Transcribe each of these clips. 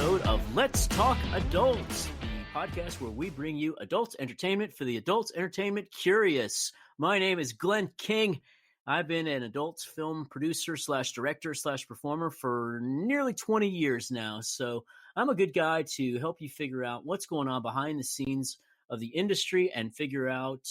episode of Let's Talk Adults, the podcast where we bring you adult entertainment for the adults entertainment curious. My name is Glenn King. I've been an adult film producer / director / performer for nearly 20 years now. So I'm a good guy to help you figure out what's going on behind the scenes of the industry and figure out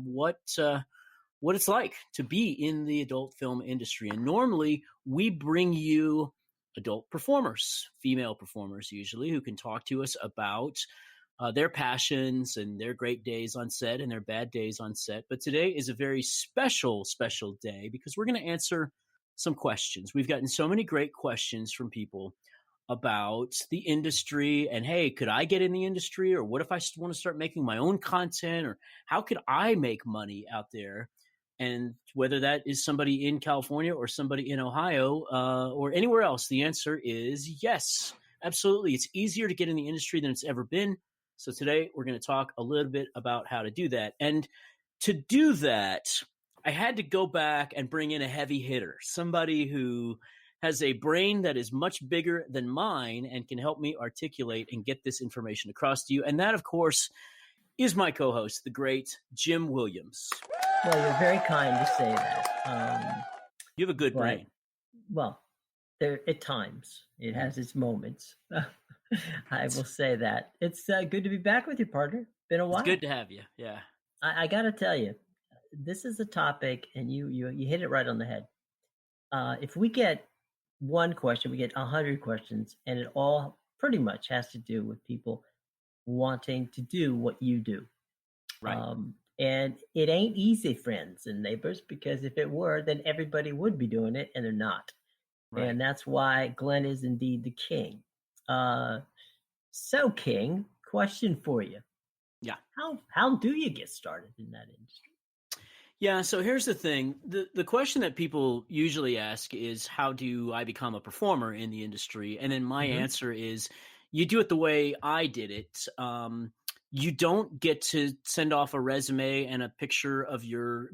what it's like to be in the adult film industry. And normally we bring you adult performers, female performers usually, who can talk to us about their passions and their great days on set and their bad days on set. But today is a very special day because we're going to answer some questions. We've gotten so many great questions from people about the industry and, hey, could I get in the industry? Or what if I want to start making my own content? Or how could I make money out there? And whether that is somebody in California or somebody in Ohio or anywhere else, the answer is yes, absolutely. It's easier to get in the industry than it's ever been. So today we're going to talk a little bit about how to do that. And to do that, I had to go back and bring in a heavy hitter, somebody who has a brain that is much bigger than mine and can help me articulate and get this information across to you. And that, of course, is my co-host, the great Jim Williams. Well, you're very kind to say that. You have a good brain. Well, there at times it has its moments. I will say that. It's good to be back with you, partner. Been a while. It's good to have you. Yeah. I got to tell you, this is a topic, and you hit it right on the head. If we get one question, we get 100 questions, and it all pretty much has to do with people wanting to do what you do. Right. And it ain't easy, friends and neighbors, because if it were, then everybody would be doing it, and they're not. Right. And that's why Glenn is indeed the king. So, King, question for you. Yeah. How do you get started in that industry? Yeah, so here's the thing. The question that people usually ask is, how do I become a performer in the industry? And then my answer is, you do it the way I did it. You don't get to send off a resume and a picture of your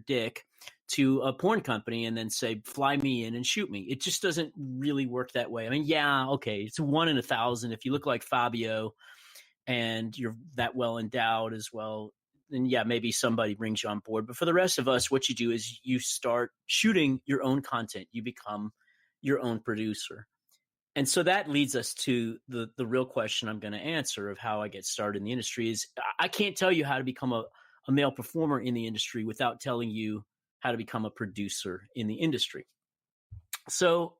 dick to a porn company and then say, fly me in and shoot me. It just doesn't really work that way. I mean, yeah, okay, it's 1 in 1,000. If you look like Fabio and you're that well endowed as well, then yeah, maybe somebody brings you on board. But for the rest of us, what you do is you start shooting your own content. You become your own producer. And so that leads us to the real question I'm going to answer of how I get started in the industry is I can't tell you how to become a male performer in the industry without telling you how to become a producer in the industry. So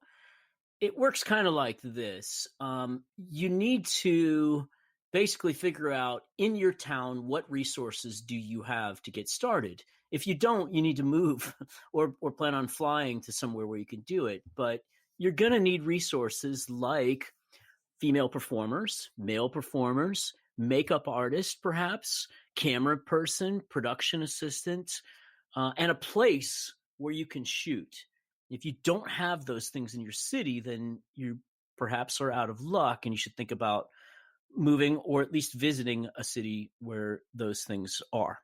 it works kind of like this. You need to basically figure out in your town, what resources do you have to get started? If you don't, you need to move or plan on flying to somewhere where you can do it. But you're going to need resources like female performers, male performers, makeup artists, perhaps, camera person, production assistant, and a place where you can shoot. If you don't have those things in your city, then you perhaps are out of luck and you should think about moving or at least visiting a city where those things are.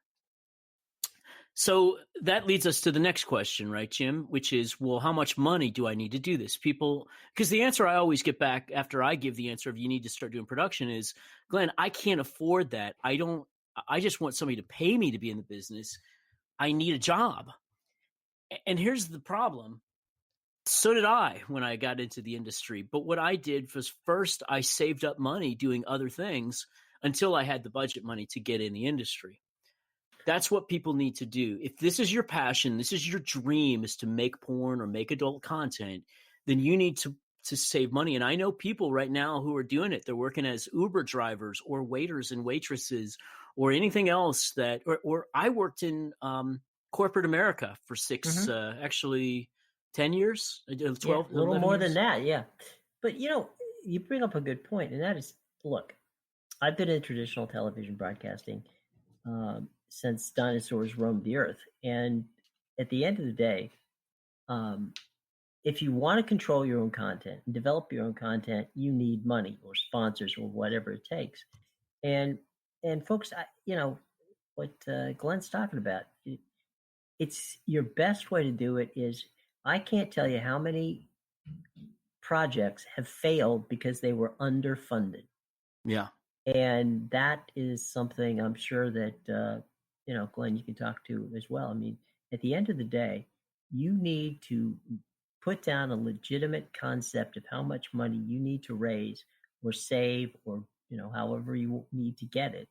So that leads us to the next question, right, Jim? Which is, well, how much money do I need to do this? People, because the answer I always get back after I give the answer of you need to start doing production is, Glenn, I can't afford that. I just want somebody to pay me to be in the business. I need a job. And here's the problem. So did I when I got into the industry. But what I did was first I saved up money doing other things until I had the budget money to get in the industry. That's what people need to do. If this is your passion, this is your dream, is to make porn or make adult content, then you need to save money. And I know people right now who are doing it. They're working as Uber drivers or waiters and waitresses or anything else that, or I worked in corporate America for actually 10 years, 12, yeah, a little more years. than that. Yeah. But you bring up a good point, and that is, look, I've been in traditional television broadcasting since dinosaurs roamed the earth. And at the end of the day, if you want to control your own content and develop your own content, you need money or sponsors or whatever it takes. And folks, what Glenn's talking about, it's your best way to do it is, I can't tell you how many projects have failed because they were underfunded. Yeah. And that is something I'm sure that, Glenn, you can talk to as well. I mean, at the end of the day, you need to put down a legitimate concept of how much money you need to raise or save or, however you need to get it.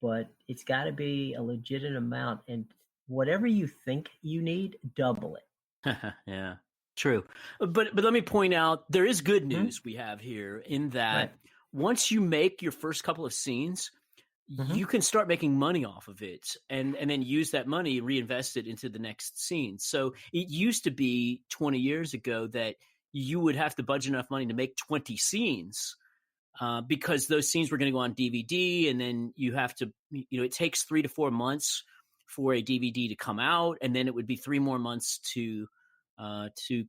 But it's got to be a legitimate amount. And whatever you think you need, double it. Yeah, true. But let me point out, there is good news we have here in that Right. once you make your first couple of scenes, you can start making money off of it and then use that money and reinvest it into the next scene. So it used to be 20 years ago that you would have to budget enough money to make 20 scenes because those scenes were going to go on DVD, and then you have to, it takes 3 to 4 months for a DVD to come out, and then it would be 3 more months to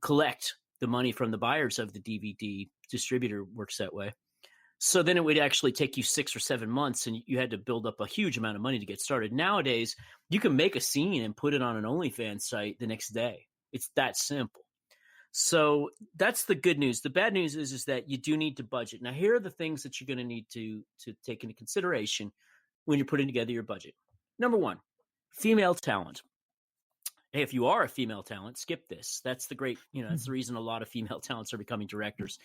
collect the money from the buyers of the DVD. Distributor works that way. So then it would actually take you 6 or 7 months, and you had to build up a huge amount of money to get started. Nowadays, you can make a scene and put it on an OnlyFans site the next day. It's that simple. So that's the good news. The bad news is that you do need to budget. Now, here are the things that you're going to need to take into consideration when you're putting together your budget. Number one, female talent. Hey, if you are a female talent, skip this. That's the great, that's the reason a lot of female talents are becoming directors.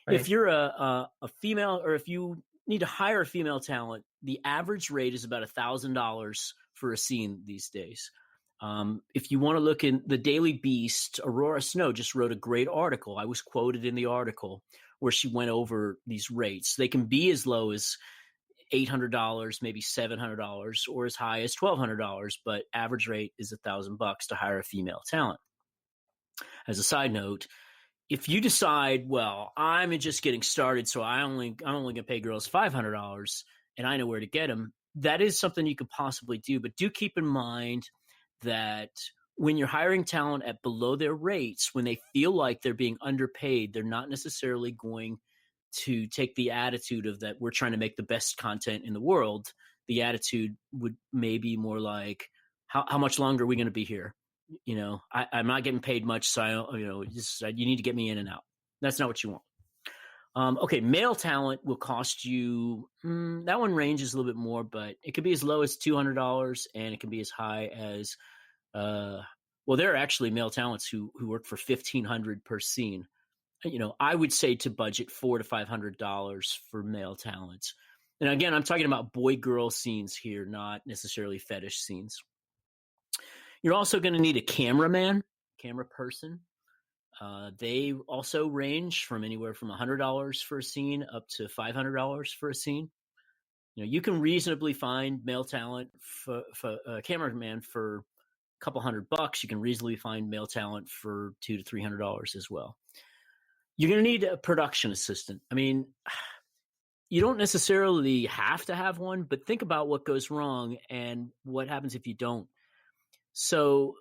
Right. If you're a female, or if you need to hire a female talent, the average rate is about $1,000 for a scene these days. If you want to look in the Daily Beast, Aurora Snow just wrote a great article. I was quoted in the article where she went over these rates. They can be as low as $800, maybe $700, or as high as $1,200, but average rate is $1,000 to hire a female talent. As a side note, if you decide, well, I'm just getting started, so I'm only gonna pay girls $500, and I know where to get them, that is something you could possibly do. But do keep in mind that when you're hiring talent at below their rates, when they feel like they're being underpaid, they're not necessarily going to take the attitude of that we're trying to make the best content in the world. The attitude would maybe more like, how much longer are we going to be here? I'm not getting paid much, so you need to get me in and out. That's not what you want. Okay, male talent will cost you, that one ranges a little bit more, but it could be as low as $200 and it can be as high as, there are actually male talents who work for $1,500 per scene. I would say to budget $400 to $500 for male talents. And again, I'm talking about boy-girl scenes here, not necessarily fetish scenes. You're also going to need a camera person. They also range from anywhere from $100 for a scene up to $500 for a scene. You can reasonably find male talent for a cameraman for a couple $100. You can reasonably find male talent for $200 to $300 as well. You're going to need a production assistant. I mean, you don't necessarily have to have one, but think about what goes wrong and what happens if you don't. So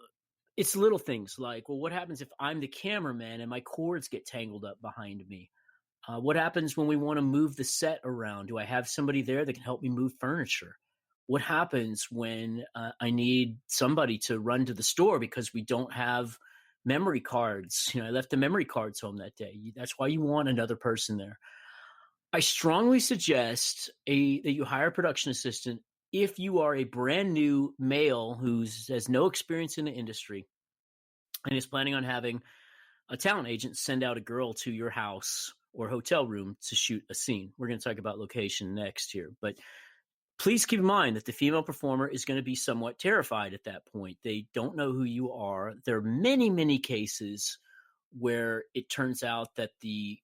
it's little things like, well, what happens if I'm the cameraman and my cords get tangled up behind me? What happens when we want to move the set around? Do I have somebody there that can help me move furniture? What happens when I need somebody to run to the store because we don't have memory cards? I left the memory cards home that day. That's why you want another person there. I strongly suggest that you hire a production assistant if you are a brand new male who has no experience in the industry and is planning on having a talent agent send out a girl to your house or hotel room to shoot a scene. We're going to talk about location next here, but please keep in mind that the female performer is going to be somewhat terrified at that point. They don't know who you are. There are many, many cases where it turns out that the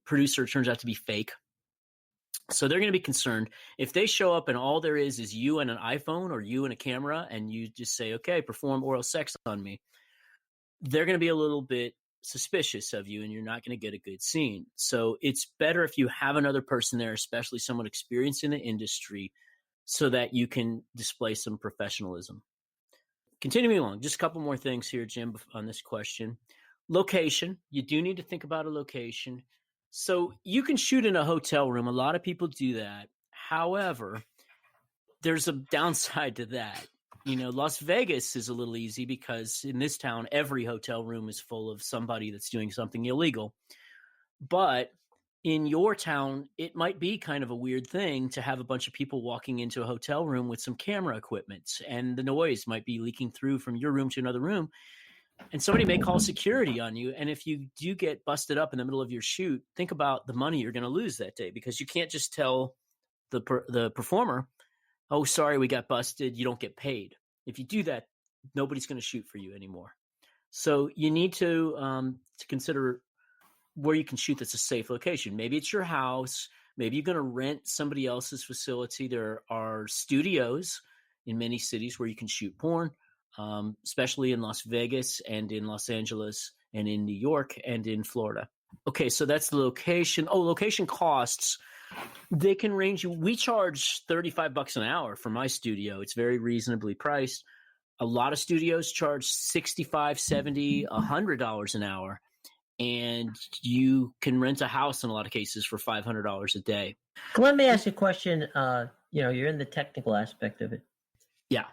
producer turns out to be fake. So they're going to be concerned if they show up and all there is you and an iPhone or you and a camera and you just say, okay, perform oral sex on me. They're going to be a little bit suspicious of you and you're not going to get a good scene. So it's better if you have another person there, especially someone experienced in the industry, so that you can display some professionalism. Continuing along, just a couple more things here, Jim, on this question. Location. You do need to think about a location. So you can shoot in a hotel room. A lot of people do that. However, there's a downside to that. Las Vegas is a little easy because in this town, every hotel room is full of somebody that's doing something illegal. But in your town, it might be kind of a weird thing to have a bunch of people walking into a hotel room with some camera equipment, and the noise might be leaking through from your room to another room. And somebody may call security on you. And if you do get busted up in the middle of your shoot, think about the money you're going to lose that day, because you can't just tell the performer, oh, sorry, we got busted. You don't get paid. If you do that, nobody's going to shoot for you anymore. So you need to consider where you can shoot that's a safe location. Maybe it's your house. Maybe you're going to rent somebody else's facility. There are studios in many cities where you can shoot porn, especially in Las Vegas and in Los Angeles and in New York and in Florida. Okay, so that's the location. Oh, location costs. They can range. We charge $35 an hour for my studio. It's very reasonably priced. A lot of studios charge $65, $70, $100 an hour. And you can rent a house in a lot of cases for $500 a day. Let me ask you a question. You're in the technical aspect of it. Yeah.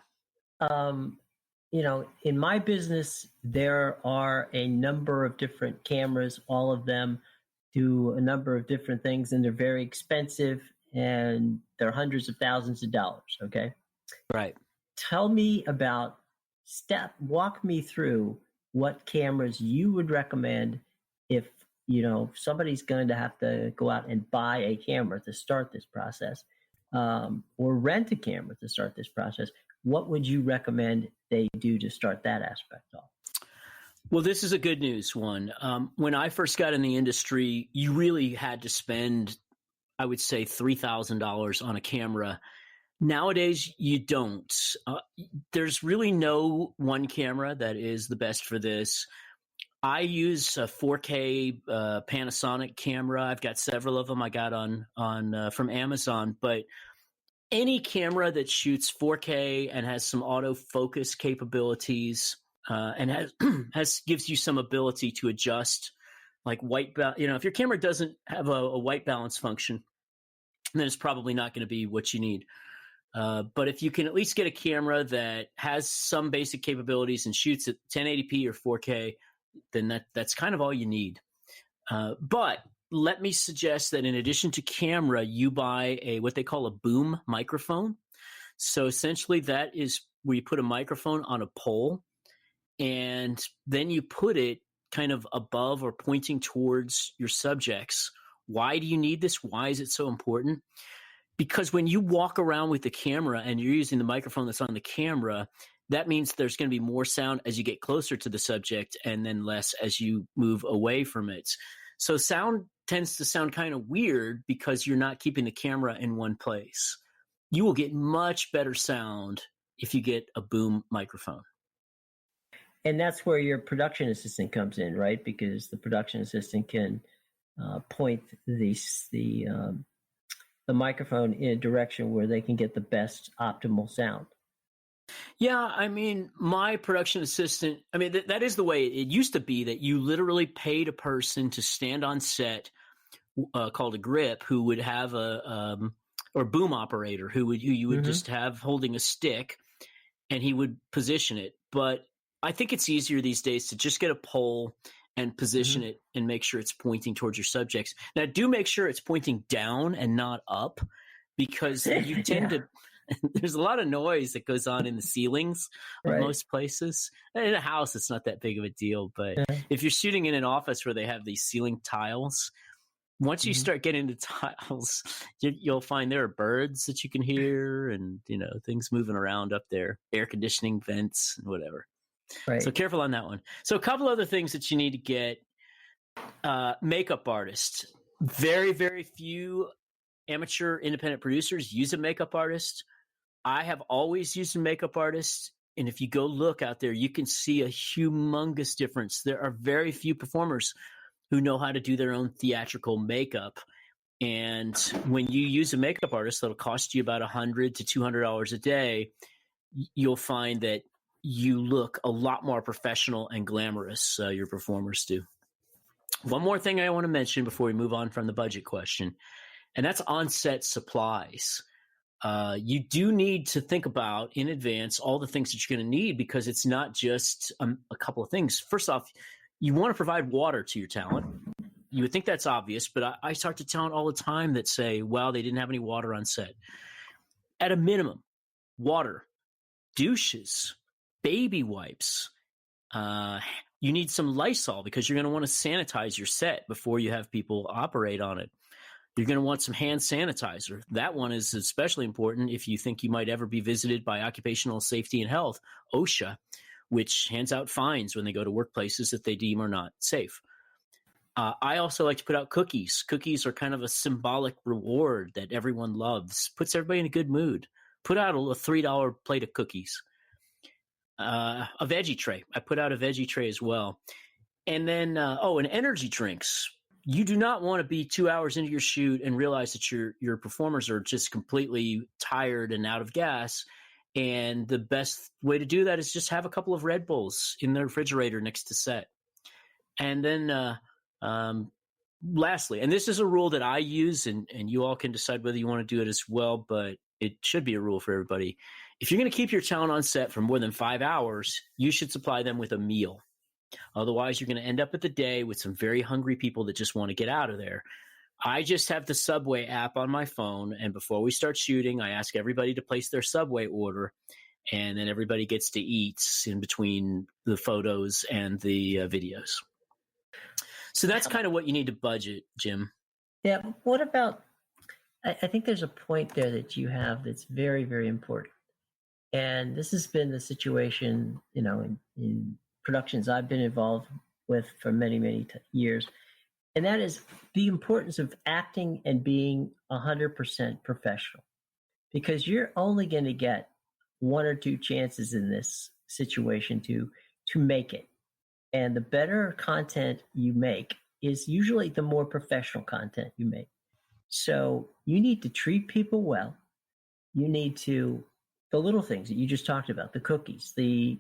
In my business, there are a number of different cameras. All of them do a number of different things, and they're very expensive, and they're hundreds of thousands of dollars. Okay. Right. Tell me about walk me through what cameras you would recommend if, somebody's going to have to go out and buy a camera to start this process, or rent a camera to start this process. What would you recommend they do to start that aspect off? Well, this is a good news one. When I first got in the industry, you really had to spend, I would say, $3,000 on a camera. Nowadays, you don't. There's really no one camera that is the best for this. I use a 4K Panasonic camera. I've got several of them I got on from Amazon, but any camera that shoots 4K and has some autofocus capabilities and gives you some ability to adjust, like white balance. If your camera doesn't have a white balance function, then it's probably not going to be what you need. But if you can at least get a camera that has some basic capabilities and shoots at 1080p or 4K, then that's kind of all you need. But let me suggest that in addition to camera, you buy what they call a boom microphone. So essentially that is where you put a microphone on a pole, and then you put it kind of above or pointing towards your subjects. Why do you need this? Why is it so important? Because when you walk around with the camera and you're using the microphone that's on the camera, that means there's going to be more sound as you get closer to the subject and then less as you move away from it. So sound tends to sound kind of weird because you're not keeping the camera in one place. You will get much better sound if you get a boom microphone. And that's where your production assistant comes in, right? Because the production assistant can point the microphone in a direction where they can get the best optimal sound. Yeah, I mean, my production assistant, that is the way it used to be, that you literally paid a person to stand on set called a grip, who would have or boom operator who you would just have holding a stick, and he would position it. But I think it's easier these days to just get a pole and position it and make sure it's pointing towards your subjects. Now, do make sure it's pointing down and not up, because you tend to there's a lot of noise that goes on in the ceilings of most places. In a house, it's not that big of a deal. But if you're shooting in an office where they have these ceiling tiles, once you start getting into tiles, you'll find there are birds that you can hear and, things moving around up there, air conditioning vents and whatever. Right. So careful on that one. So a couple other things that you need to get. Makeup artist. Very, very few amateur independent producers use a makeup artist. I have always used a makeup artist, and if you go look out there, you can see a humongous difference. There are very few performers who know how to do their own theatrical makeup, and when you use a makeup artist that'll cost you about $100 to $200 a day, you'll find that you look a lot more professional and glamorous. Your performers do. One more thing I want to mention before we move on from the budget question, and that's on-set supplies. You do need to think about in advance all the things that you're going to need, because it's not just a couple of things. First off, you want to provide water to your talent. you would think that's obvious, but I start to talent all the time that say, well, they didn't have any water on set. At a minimum, water, douches, baby wipes. You need some Lysol because you're going to want to sanitize your set before you have people operate on it. You're going to want some hand sanitizer. That one is especially important if you think you might ever be visited by Occupational Safety and Health, OSHA, which hands out fines when they go to workplaces that they deem are not safe. I also like to put out cookies. Cookies are kind of a symbolic reward that everyone loves, puts everybody in a good mood. Put out a $3 plate of cookies. A veggie tray. I put out a veggie tray as well. And then, and energy drinks. You do not want to be 2 hours into your shoot and realize that your performers are just completely tired and out of gas. And the best way to do that is just have a couple of Red Bulls in the refrigerator next to set. And then lastly, and this is a rule that I use, and you all can decide whether you want to do it as well, but it should be a rule for everybody. If you're going to keep your talent on set for more than 5 hours, you should supply them with a meal. Otherwise, you're going to end up at the day with some very hungry people that just want to get out of there. I just have the Subway app on my phone, and before we start shooting, I ask everybody to place their Subway order, and then everybody gets to eat in between the photos and the videos. So that's kind of what you need to budget, Jim. Yeah. What about, I think there's a point there that you have that's very, very important. And this has been the situation, in productions I've been involved with for many, many years. And that is the importance of acting and being 100% professional, because you're only going to get one or two chances in this situation to make it. And the better content you make is usually the more professional content you make. So you need to treat people well. You need to, the little things that you just talked about, the cookies, the,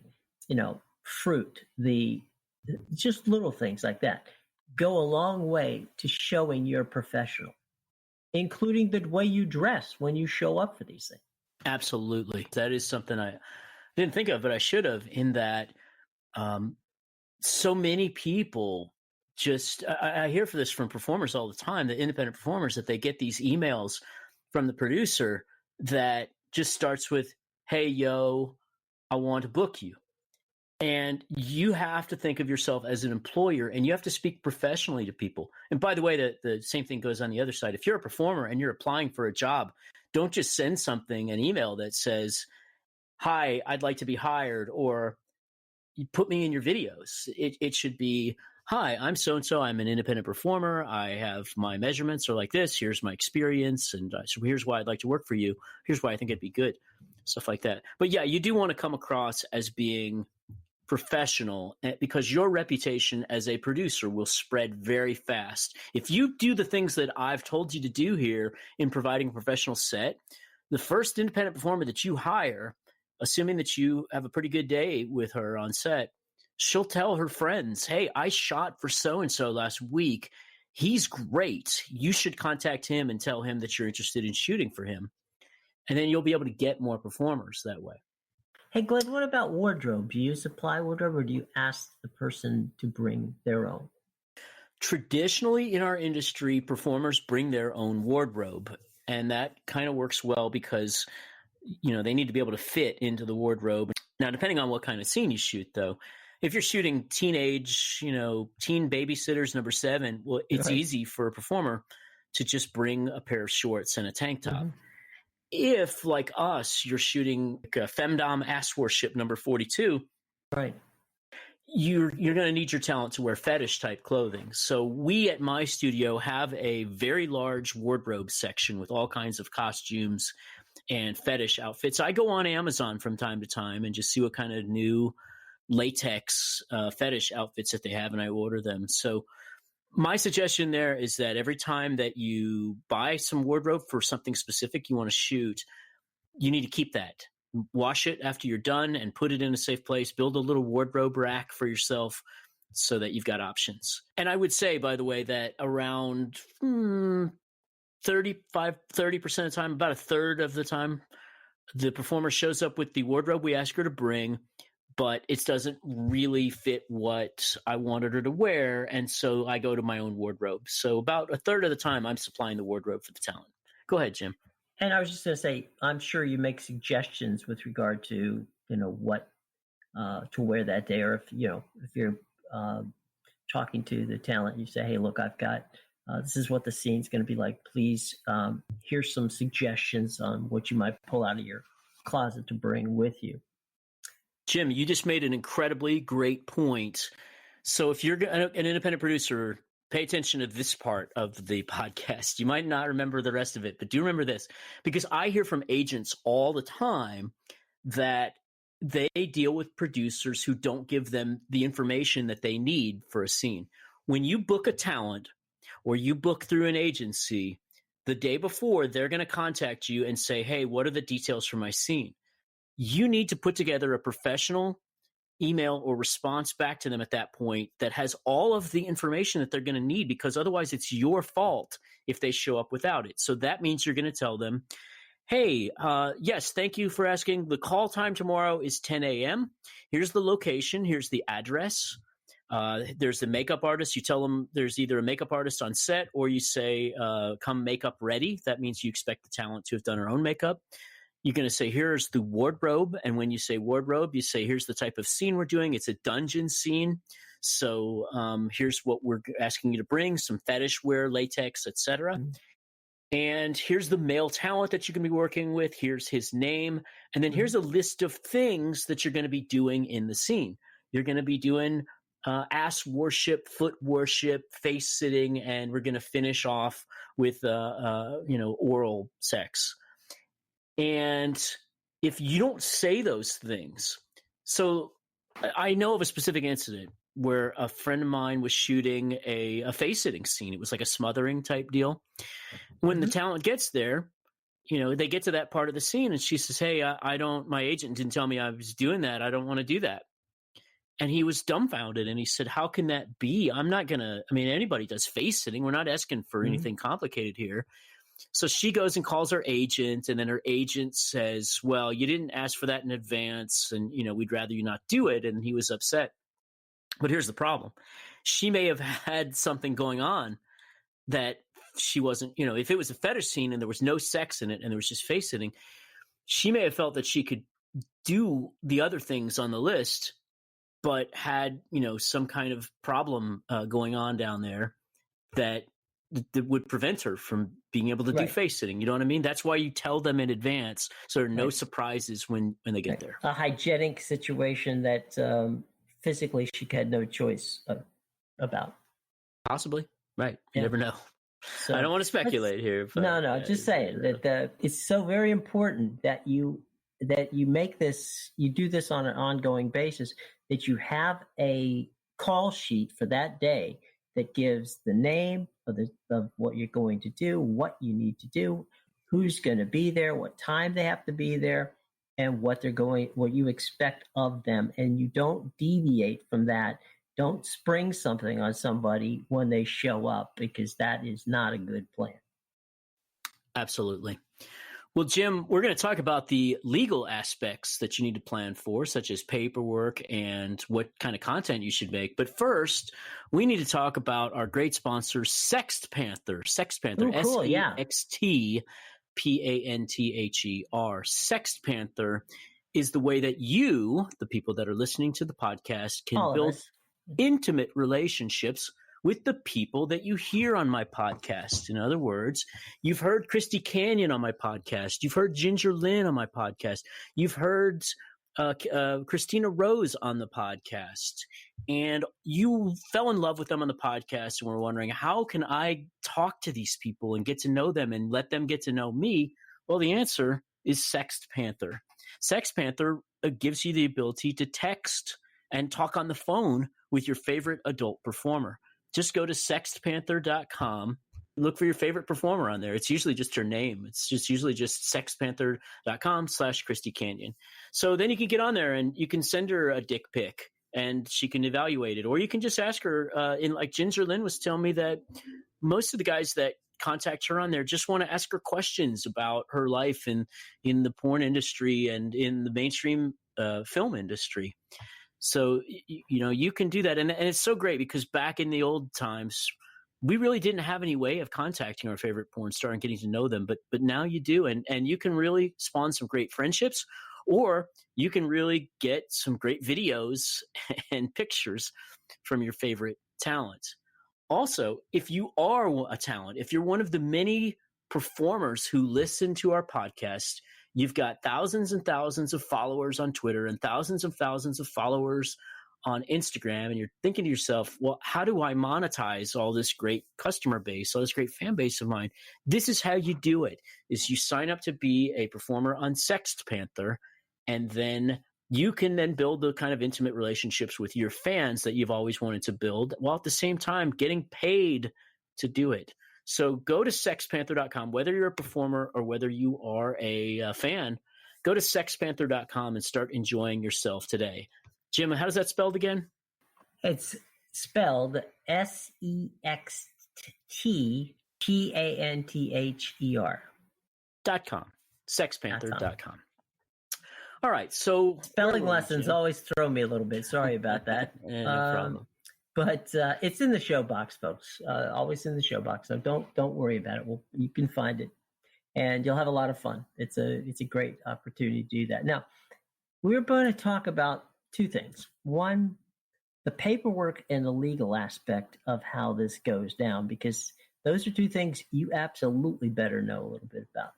fruit, just little things like that go a long way to showing you're professional, including the way you dress when you show up for these things. Absolutely. That is something I didn't think of, but I should have, in that so many people just, I hear for this from performers all the time, the independent performers, that they get these emails from the producer that just starts with, hey, yo, I want to book you. And you have to think of yourself as an employer, and you have to speak professionally to people. And by the way, the same thing goes on the other side. If you're a performer and you're applying for a job, don't just send an email that says, hi, I'd like to be hired, or you put me in your videos. It should be, hi, I'm so-and-so. I'm an independent performer. I have my measurements are like this. Here's my experience. And so here's why I'd like to work for you. Here's why I think it'd be good. Stuff like that. But yeah, you do want to come across as being professional, because your reputation as a producer will spread very fast. If you do the things that I've told you to do here in providing a professional set, the first independent performer that you hire, assuming that you have a pretty good day with her on set, she'll tell her friends, hey, I shot for so-and-so last week. He's great. You should contact him and tell him that you're interested in shooting for him. And then you'll be able to get more performers that way. Hey, Glenn, what about wardrobe? Do you supply wardrobe, or do you ask the person to bring their own? Traditionally, in our industry, performers bring their own wardrobe. And that kind of works well because, they need to be able to fit into the wardrobe. Now, depending on what kind of scene you shoot, though, if you're shooting teenage, teen babysitters number 7, well, it's right. Easy for a performer to just bring a pair of shorts and a tank top. Mm-hmm. If, like us, you're shooting like a femdom ass warship number 42, right, you're going to need your talent to wear fetish type clothing. So we at my studio have a very large wardrobe section with all kinds of costumes and fetish outfits. I go on Amazon from time to time and just see what kind of new latex fetish outfits that they have, and I order them. So my suggestion there is that every time that you buy some wardrobe for something specific you want to shoot, you need to keep that. Wash it after you're done and put it in a safe place. Build a little wardrobe rack for yourself so that you've got options. And I would say, by the way, that around 30% of the time, about a third of the time, the performer shows up with the wardrobe we ask her to bring, but it doesn't really fit what I wanted her to wear. And so I go to my own wardrobe. So about a third of the time I'm supplying the wardrobe for the talent. Go ahead, Jim. And I was just going to say, I'm sure you make suggestions with regard to, what to wear that day, or if you're talking to the talent, you say, hey, look, I've got, this is what the scene's going to be like. Please, here's some suggestions on what you might pull out of your closet to bring with you. Jim, you just made an incredibly great point. So if you're an independent producer, pay attention to this part of the podcast. You might not remember the rest of it, but do remember this, because I hear from agents all the time that they deal with producers who don't give them the information that they need for a scene. When you book a talent or you book through an agency, the day before, they're going to contact you and say, hey, what are the details for my scene? You need to put together a professional email or response back to them at that point that has all of the information that they're going to need, because otherwise it's your fault if they show up without it. So that means you're going to tell them, hey, yes, thank you for asking. The call time tomorrow is 10 a.m. Here's the location. Here's the address. There's the makeup artist. You tell them there's either a makeup artist on set, or you say, come makeup ready. That means you expect the talent to have done her own makeup. You're going to say, here's the wardrobe. And when you say wardrobe, you say, here's the type of scene we're doing. It's a dungeon scene. So here's what we're asking you to bring, some fetish wear, latex, etc. And here's the male talent that you're going to be working with. Here's his name. And then here's a list of things that you're going to be doing in the scene. You're going to be doing ass worship, foot worship, face sitting, and we're going to finish off with, oral sex. And if you don't say those things, so I know of a specific incident where a friend of mine was shooting a face sitting scene. It was like a smothering type deal. When the talent gets there, they get to that part of the scene and she says, hey, my agent didn't tell me I was doing that. I don't want to do that. And he was dumbfounded and he said, how can that be? Anybody does face sitting. We're not asking for anything complicated here. So she goes and calls her agent, and then her agent says, well, you didn't ask for that in advance, and, we'd rather you not do it. And he was upset. But here's the problem. She may have had something going on that she wasn't, if it was a fetish scene and there was no sex in it and there was just face sitting, she may have felt that she could do the other things on the list, but had, some kind of problem going on down there that would prevent her from being able to do face sitting. You know what I mean? That's why you tell them in advance, so there are no surprises when they get there. A hygienic situation that physically she had no choice about. Possibly. Right. You never know. So I don't want to speculate here. But, no, just saying that it's so very important that you make this, you do this on an ongoing basis, that you have a call sheet for that day that gives the name of what you're going to do, what you need to do, who's going to be there, what time they have to be there, and what you expect of them. And you don't deviate from that. Don't spring something on somebody when they show up, because that is not a good plan. Absolutely. Well, Jim, we're going to talk about the legal aspects that you need to plan for, such as paperwork and what kind of content you should make. But first, we need to talk about our great sponsor, SextPanther. SextPanther, cool, SextPanther. SextPanther is the way that you, the people that are listening to the podcast, can build intimate relationships with the people that you hear on my podcast. In other words, you've heard Christy Canyon on my podcast. You've heard Ginger Lynn on my podcast. You've heard Christina Rose on the podcast. And you fell in love with them on the podcast and were wondering, how can I talk to these people and get to know them and let them get to know me? Well, the answer is SextPanther. SextPanther gives you the ability to text and talk on the phone with your favorite adult performer. Just go to sextpanther.com. Look for your favorite performer on there. It's usually just her name. It's usually just sextpanther.com/Christy Canyon. So then you can get on there and you can send her a dick pic and she can evaluate it. Or you can just ask her, like Ginger Lynn was telling me that most of the guys that contact her on there just want to ask her questions about her life in the porn industry and in the mainstream film industry. So, you can do that. And it's so great because back in the old times, we really didn't have any way of contacting our favorite porn star and getting to know them. But now you do. And you can really spawn some great friendships, or you can really get some great videos and pictures from your favorite talent. Also, if you are a talent, if you're one of the many performers who listen to our podcast, you've got thousands and thousands of followers on Twitter and thousands of followers on Instagram, and you're thinking to yourself, well, how do I monetize all this great customer base, all this great fan base of mine? This is how you do it, is you sign up to be a performer on Sext Panther, and then you can then build the kind of intimate relationships with your fans that you've always wanted to build, while at the same time getting paid to do it. So go to sextpanther.com, whether you're a performer or whether you are a fan, go to sextpanther.com and start enjoying yourself today. Jim, how does that spelled again? It's spelled SEXTPANTHER.com. Sextpanther.com. All right, so spelling lessons always throw me a little bit. Sorry about that. No problem. But it's in the show box, folks. Always in the show box. So don't worry about it. You can find it, and you'll have a lot of fun. It's a great opportunity to do that. Now, we're going to talk about two things. One, the paperwork and the legal aspect of how this goes down, because those are two things you absolutely better know a little bit about.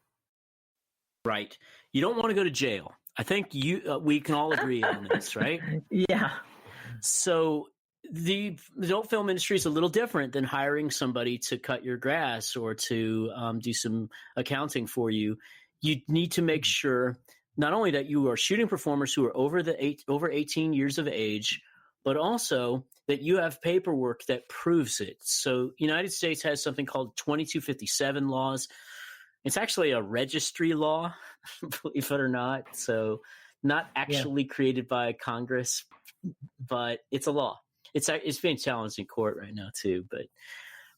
Right. You don't want to go to jail. I think we can all agree on this, right? Yeah. So the adult film industry is a little different than hiring somebody to cut your grass or to do some accounting for you. You need to make sure not only that you are shooting performers who are over 18 years of age, but also that you have paperwork that proves it. So United States has something called 2257 laws. It's actually a registry law, believe it or not. So not actually created by Congress, but it's a law. It's being challenged in court right now too. But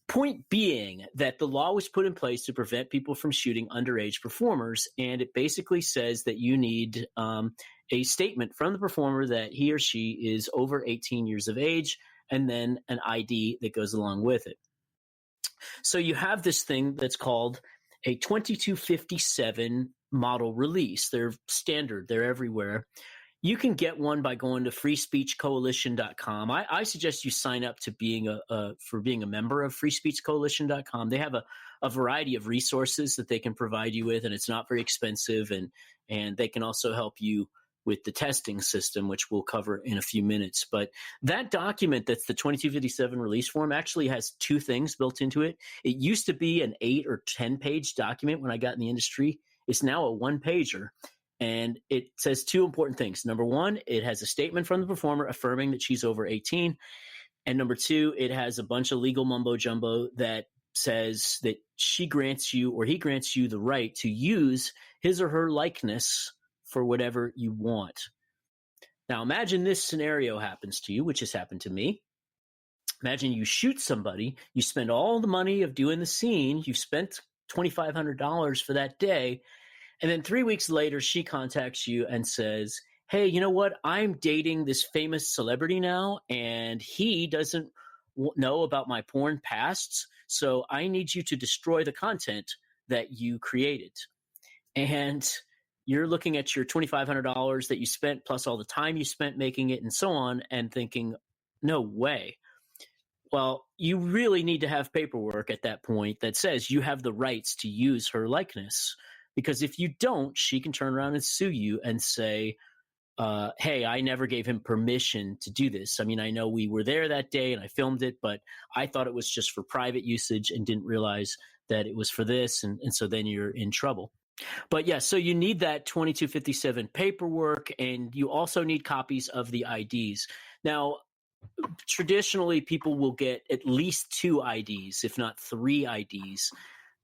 point being that the law was put in place to prevent people from shooting underage performers, and it basically says that you need a statement from the performer that he or she is over 18 years of age, and then an ID that goes along with it. So you have this thing that's called a 2257 model release. They're standard. They're everywhere. You can get one by going to freespeechcoalition.com. I suggest you sign up to being a member of freespeechcoalition.com. They have a variety of resources that they can provide you with, and it's not very expensive. And they can also help you with the testing system, which we'll cover in a few minutes. But that document that's the 2257 release form actually has two things built into it. It used to be an 8 or 10 page document when I got in the industry. It's now a one pager. And it says two important things. Number one, it has a statement from the performer affirming that she's over 18. And number two, it has a bunch of legal mumbo jumbo that says that she grants you or he grants you the right to use his or her likeness for whatever you want. Now, imagine this scenario happens to you, which has happened to me. Imagine you shoot somebody, you spend all the money of doing the scene, you've spent $2,500 for that day, and then 3 weeks later, she contacts you and says, hey, you know what? I'm dating this famous celebrity now, and he doesn't know about my porn pasts, so I need you to destroy the content that you created. And you're looking at your $2,500 that you spent, plus all the time you spent making it and so on, and thinking, no way. Well, you really need to have paperwork at that point that says you have the rights to use her likeness. Because if you don't, she can turn around and sue you and say, hey, I never gave him permission to do this. I mean, I know we were there that day and I filmed it, but I thought it was just for private usage and didn't realize that it was for this. And so then you're in trouble. But yeah, so you need that 2257 paperwork, and you also need copies of the IDs. Now, traditionally, people will get at least 2 IDs, if not 3 IDs.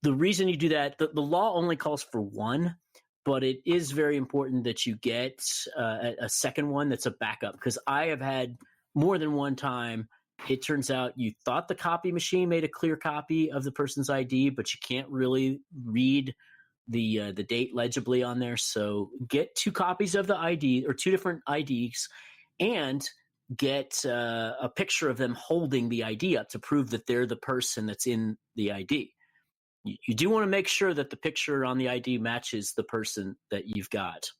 The reason you do that, the law only calls for 1, but it is very important that you get a second one that's a backup, because I have had more than one time, it turns out you thought the copy machine made a clear copy of the person's ID, but you can't really read the date legibly on there. So get 2 copies of the ID or 2 different IDs, and get a picture of them holding the ID up to prove that they're the person that's in the ID. You do want to make sure that the picture on the ID matches the person that you've got.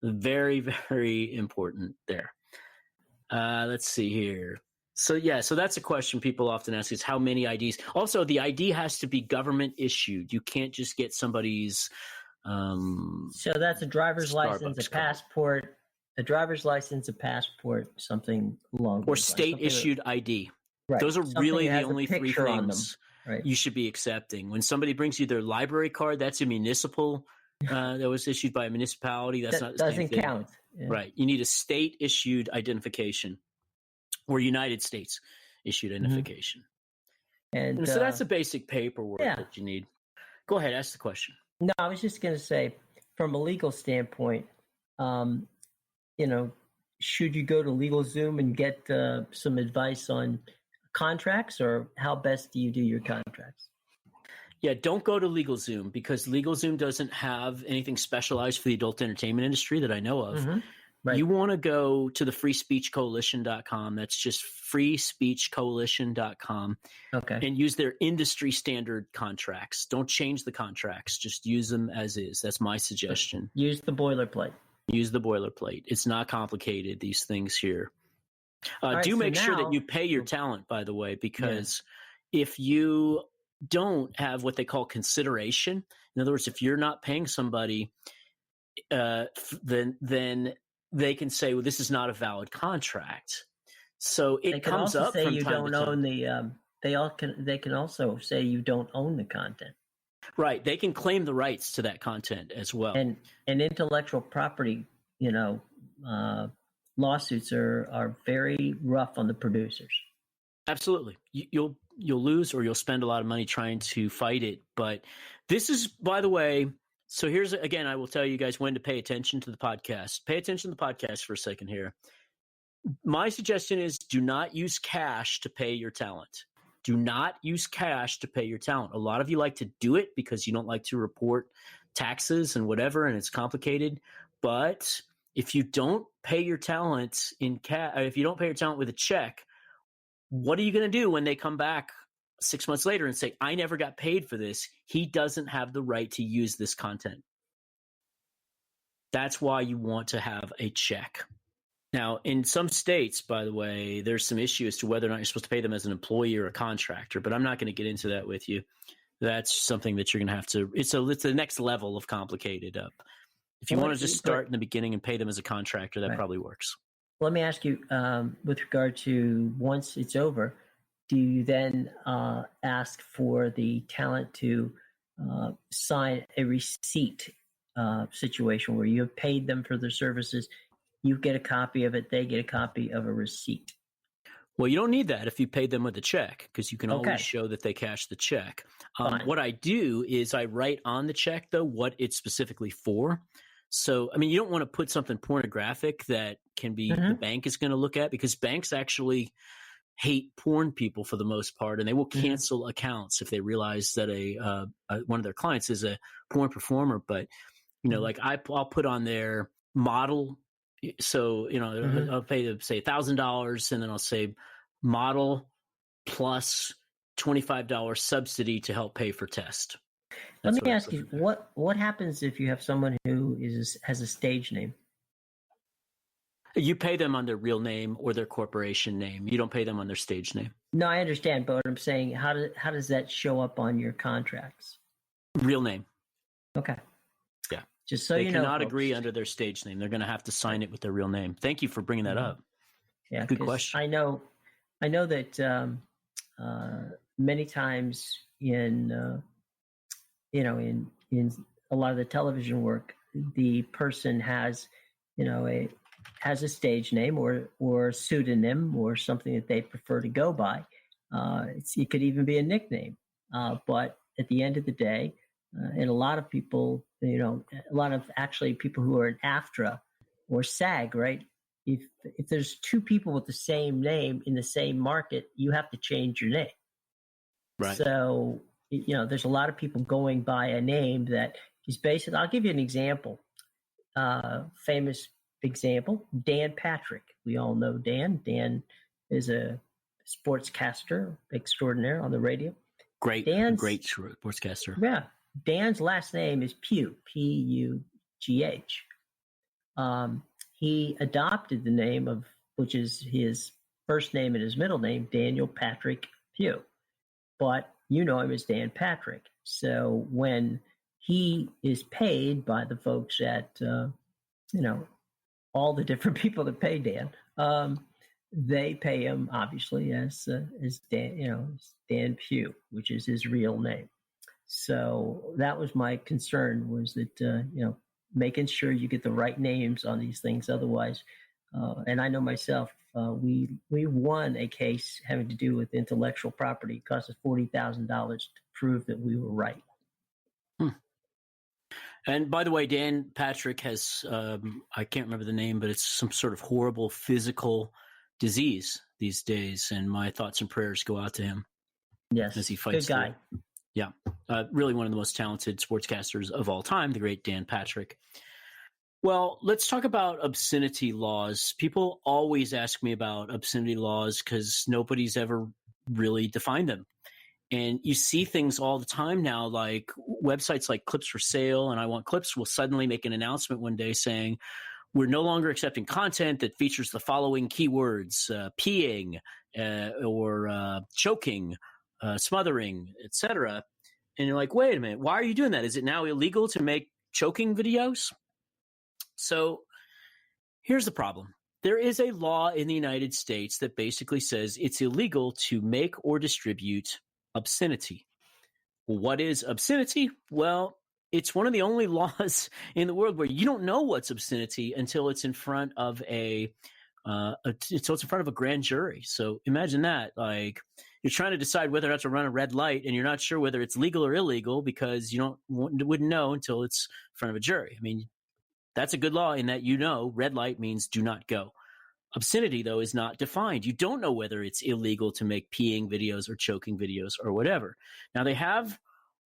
Very, very important there. Let's see here. So that's a question people often ask, is how many IDs. Also, the ID has to be government issued. You can't just get somebody's so that's a driver's license, a passport, something along or state issued ID. Right. Those are really the only 3 things you should be accepting. When somebody brings you their library card, that's a municipal that was issued by a municipality. That's not the same thing. Doesn't count. Yeah. Right. You need a state issued identification or United States issued identification. And so that's the basic paperwork that you need. Go ahead, ask the question. No, I was just going to say, from a legal standpoint, should you go to LegalZoom and get some advice on contracts, or how best do you do your contracts? Yeah, don't go to LegalZoom, because LegalZoom doesn't have anything specialized for the adult entertainment industry that I know of. Mm-hmm. Right. You want to go to the freespeechcoalition.com. That's just freespeechcoalition.com. Okay. And use their industry standard contracts. Don't change the contracts. Just use them as is. That's my suggestion. Use the boilerplate. Use the boilerplate. It's not complicated, these things here. Make sure that you pay your talent, by the way, because if you don't have what they call consideration, in other words, if you're not paying somebody, then they can say, well, this is not a valid contract. So it comes up from time to time. They can also say you don't own the content. Right. They can claim the rights to that content as well. And intellectual property, lawsuits are very rough on the producers. Absolutely. You'll lose, or you'll spend a lot of money trying to fight it. But this is, by the way, so here's, again, I will tell you guys when to pay attention to the podcast. Pay attention to the podcast for a second here. My suggestion is, do not use cash to pay your talent. Do not use cash to pay your talent. A lot of you like to do it because you don't like to report taxes and whatever, and it's complicated. But if you don't pay your talent in cash, if you don't pay your talent with a check, what are you going to do when they come back 6 months later and say, I never got paid for this? He doesn't have the right to use this content. That's why you want to have a check. Now, in some states, by the way, there's some issue as to whether or not you're supposed to pay them as an employee or a contractor, but I'm not going to get into that with you. That's something that you're going to have to, it's the next level of complicated up. If you want to just start in the beginning and pay them as a contractor, that probably works. Let me ask you, with regard to once it's over, do you then ask for the talent to sign a receipt situation where you have paid them for their services? You get a copy of it, they get a copy of a receipt. Well, you don't need that if you paid them with a check, because you can always show that they cashed the check. What I do is I write on the check, though, what it's specifically for. So, I mean, you don't want to put something pornographic that can be the bank is going to look at, because banks actually hate porn people for the most part, and they will cancel accounts if they realize that one of their clients is a porn performer. But, like I'll put on their model. So, I'll pay them, say, $1,000, and then I'll say model plus $25 subsidy to help pay for test. Let me ask you, what happens if you have someone who has a stage name? You pay them on their real name or their corporation name. You don't pay them on their stage name. No, I understand, but what I'm saying, how does that show up on your contracts? Real name. Okay. Yeah. Just so they you know, cannot agree under their stage name. They're going to have to sign it with their real name. Thank you for bringing that up. Yeah, good question. I know that many times in a lot of the television work, the person has a stage name or a pseudonym or something that they prefer to go by. It could even be a nickname. But at the end of the day, and a lot of people, a lot of actually people who are in AFTRA or SAG, right? If there's two people with the same name in the same market, you have to change your name. Right. So, there's a lot of people going by a name that is basically, I'll give you an example. Famous example, Dan Patrick. We all know Dan. Dan is a sportscaster extraordinaire on the radio. Great sportscaster. Yeah. Dan's last name is Pugh, P-U-G-H. He adopted the name which is his first name and his middle name, Daniel Patrick Pugh. But you know him as Dan Patrick. So when he is paid by the folks at, all the different people that pay Dan, they pay him obviously as Dan, Dan Pugh, which is his real name. So that was my concern, was that, making sure you get the right names on these things. Otherwise, and I know myself, we won a case having to do with intellectual property. It cost us $40,000 to prove that we were right. And by the way, Dan Patrick has, I can't remember the name, but it's some sort of horrible physical disease these days. And my thoughts and prayers go out to him. Yes. As he fights. Good guy. Yeah. Really one of the most talented sportscasters of all time, the great Dan Patrick. Well, let's talk about obscenity laws. People always ask me about obscenity laws because nobody's ever really defined them. And you see things all the time now, like websites like Clips for Sale and I Want Clips will suddenly make an announcement one day saying, we're no longer accepting content that features the following keywords, peeing or choking, smothering, etc. And you're like, wait a minute, why are you doing that? Is it now illegal to make choking videos? So here's the problem. There is a law in the United States that basically says it's illegal to make or distribute obscenity. What is obscenity? Well, it's one of the only laws in the world where you don't know what's obscenity until it's in front of a grand jury. So imagine that, like you're trying to decide whether or not to run a red light, and you're not sure whether it's legal or illegal because you wouldn't know until it's in front of a jury. I mean, that's a good law in that red light means do not go. Obscenity, though, is not defined. You don't know whether it's illegal to make peeing videos or choking videos or whatever. Now, they have,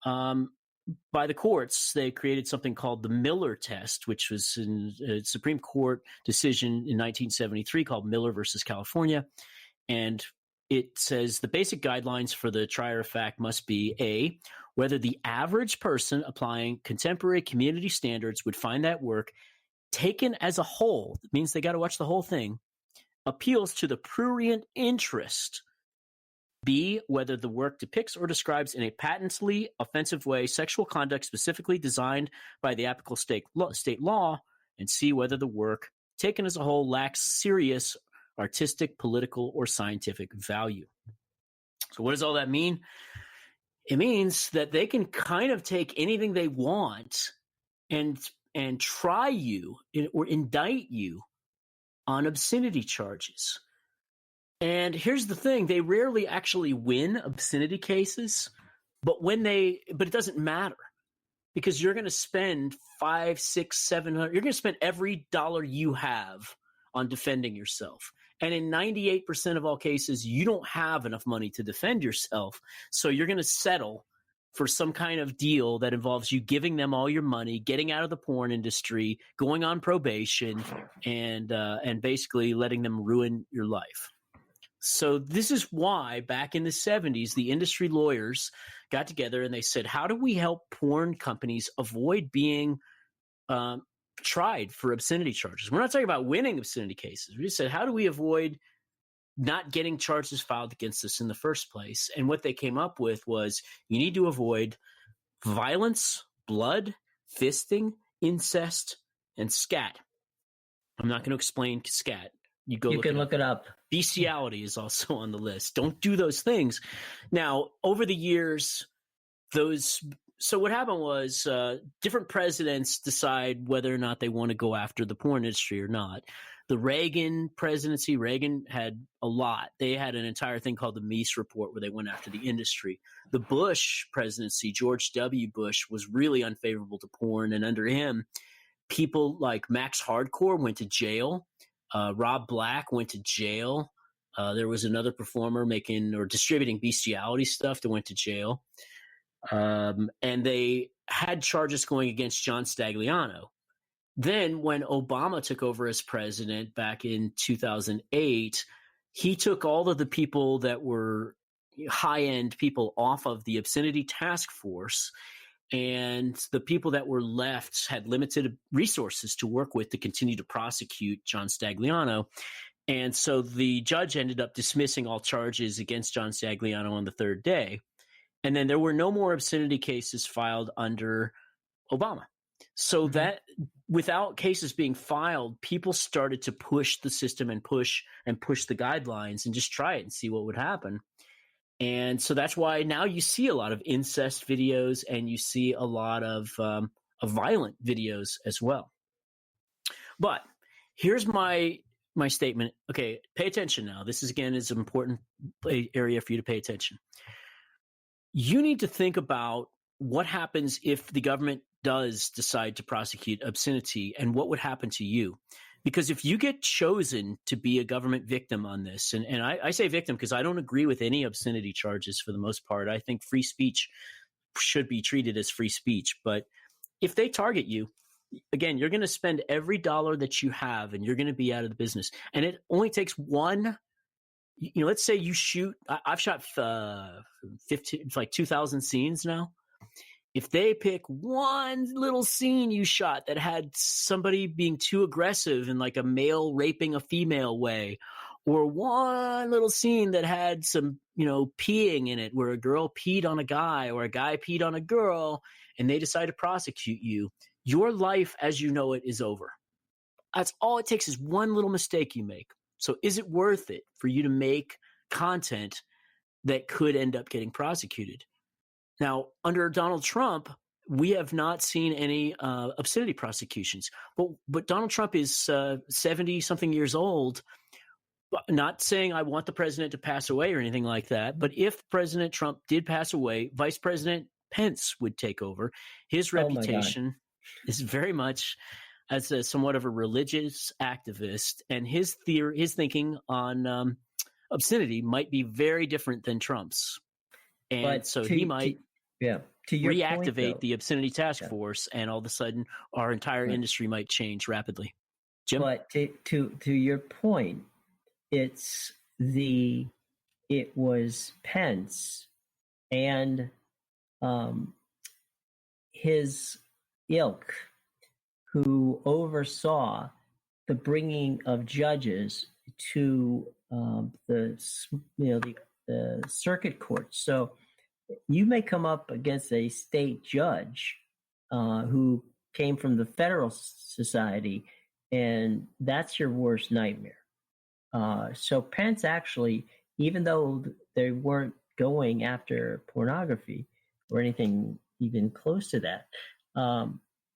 by the courts, they created something called the Miller test, which was in a Supreme Court decision in 1973 called Miller versus California. And it says the basic guidelines for the trier of fact must be A, whether the average person applying contemporary community standards would find that work taken as a whole, it means they got to watch the whole thing, appeals to the prurient interest. B, whether the work depicts or describes in a patently offensive way sexual conduct specifically designed by the applicable state law. And C, whether the work taken as a whole lacks serious artistic, political, or scientific value. So what does all that mean? It means that they can kind of take anything they want and try you or indict you on obscenity charges. And here's the thing, they rarely actually win obscenity cases, but it doesn't matter because you're going to spend $500, $600, $700, you're going to spend every dollar you have on defending yourself. And in 98% of all cases, you don't have enough money to defend yourself. So you're going to settle for some kind of deal that involves you giving them all your money, getting out of the porn industry, going on probation, and basically letting them ruin your life. So this is why back in the 70s, the industry lawyers got together and they said, how do we help porn companies avoid being tried for obscenity charges? We're not talking about winning obscenity cases. We just said, how do we avoid not getting charges filed against us in the first place? And what they came up with was you need to avoid violence, blood, fisting, incest, and scat. I'm not going to explain scat. You can look it up. Bestiality is also on the list. Don't do those things. Now, over the years, so what happened was different presidents decide whether or not they want to go after the porn industry or not. The Reagan presidency, Reagan had a lot. They had an entire thing called the Meese Report where they went after the industry. The Bush presidency, George W. Bush, was really unfavorable to porn. And under him, people like Max Hardcore went to jail. Rob Black went to jail. There was another performer making or distributing bestiality stuff that went to jail. and they had charges going against John Stagliano. Then when Obama took over as president back in 2008, he took all of the people that were high-end people off of the obscenity task force, and the people that were left had limited resources to work with to continue to prosecute John Stagliano. And so the judge ended up dismissing all charges against John Stagliano on the third day. And then there were no more obscenity cases filed under Obama. So that without cases being filed, people started to push the system and push the guidelines and just try it and see what would happen. And so that's why now you see a lot of incest videos and you see a lot of violent videos as well. But here's my statement. Okay, pay attention now. This is an important area for you to pay attention. You need to think about what happens if the government does decide to prosecute obscenity and what would happen to you. Because if you get chosen to be a government victim on this, and I say victim because I don't agree with any obscenity charges for the most part. I think free speech should be treated as free speech. But if they target you, again, you're going to spend every dollar that you have and you're going to be out of the business. And it only takes one, let's say you shoot, I've shot 15, like 2,000 scenes now. If they pick one little scene you shot that had somebody being too aggressive in like a male raping a female way, or one little scene that had some, peeing in it where a girl peed on a guy or a guy peed on a girl, and they decide to prosecute you, your life as you know it is over. That's all it takes is one little mistake you make. So is it worth it for you to make content that could end up getting prosecuted? Now, under Donald Trump, we have not seen any obscenity prosecutions. But Donald Trump is 70-something years old. Not saying I want the president to pass away or anything like that. But if President Trump did pass away, Vice President Pence would take over. His reputation is very much as somewhat of a religious activist. And his thinking on obscenity might be very different than Trump's. And so he might to your reactivate point, the obscenity task force, and all of a sudden our entire industry might change rapidly. Jim? But to your point, it was Pence and his ilk who oversaw the bringing of judges to the circuit court. So you may come up against a state judge who came from the federal society, and that's your worst nightmare. So Pence actually, even though they weren't going after pornography or anything even close to that,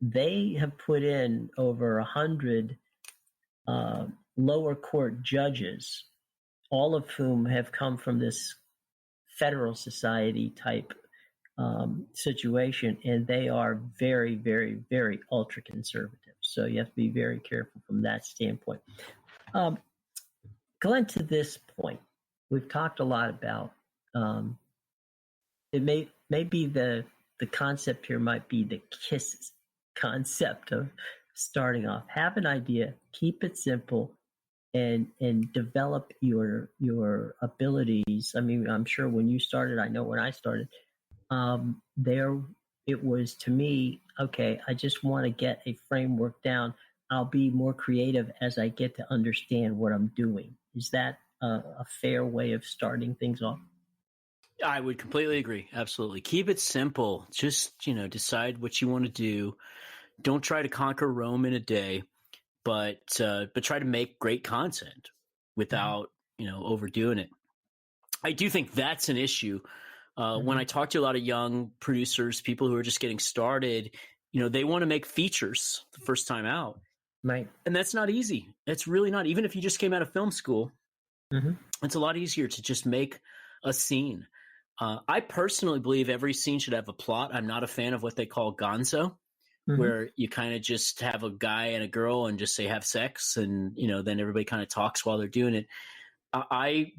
they have put in over 100 lower court judges, all of whom have come from this federal society type situation, and they are very, very, very ultra conservative. So you have to be very careful from that standpoint. Glenn, to this point, we've talked a lot about it may be the concept here might be the KISS concept of starting off. Have an idea, keep it simple, and develop your abilities. I mean, I'm sure when you started, I know when I started, it was to me, okay, I just want to get a framework down. I'll be more creative as I get to understand what I'm doing. Is that a fair way of starting things off? I would completely agree. Absolutely. Keep it simple. Just, decide what you want to do. Don't try to conquer Rome in a day, but try to make great content without, overdoing it. I do think that's an issue. When I talk to a lot of young producers, people who are just getting started, they want to make features the first time out. Right. And that's not easy. It's really not. Even if you just came out of film school, it's a lot easier to just make a scene. I personally believe every scene should have a plot. I'm not a fan of what they call gonzo, where you kind of just have a guy and a girl and just say have sex, and then everybody kind of talks while they're doing it. I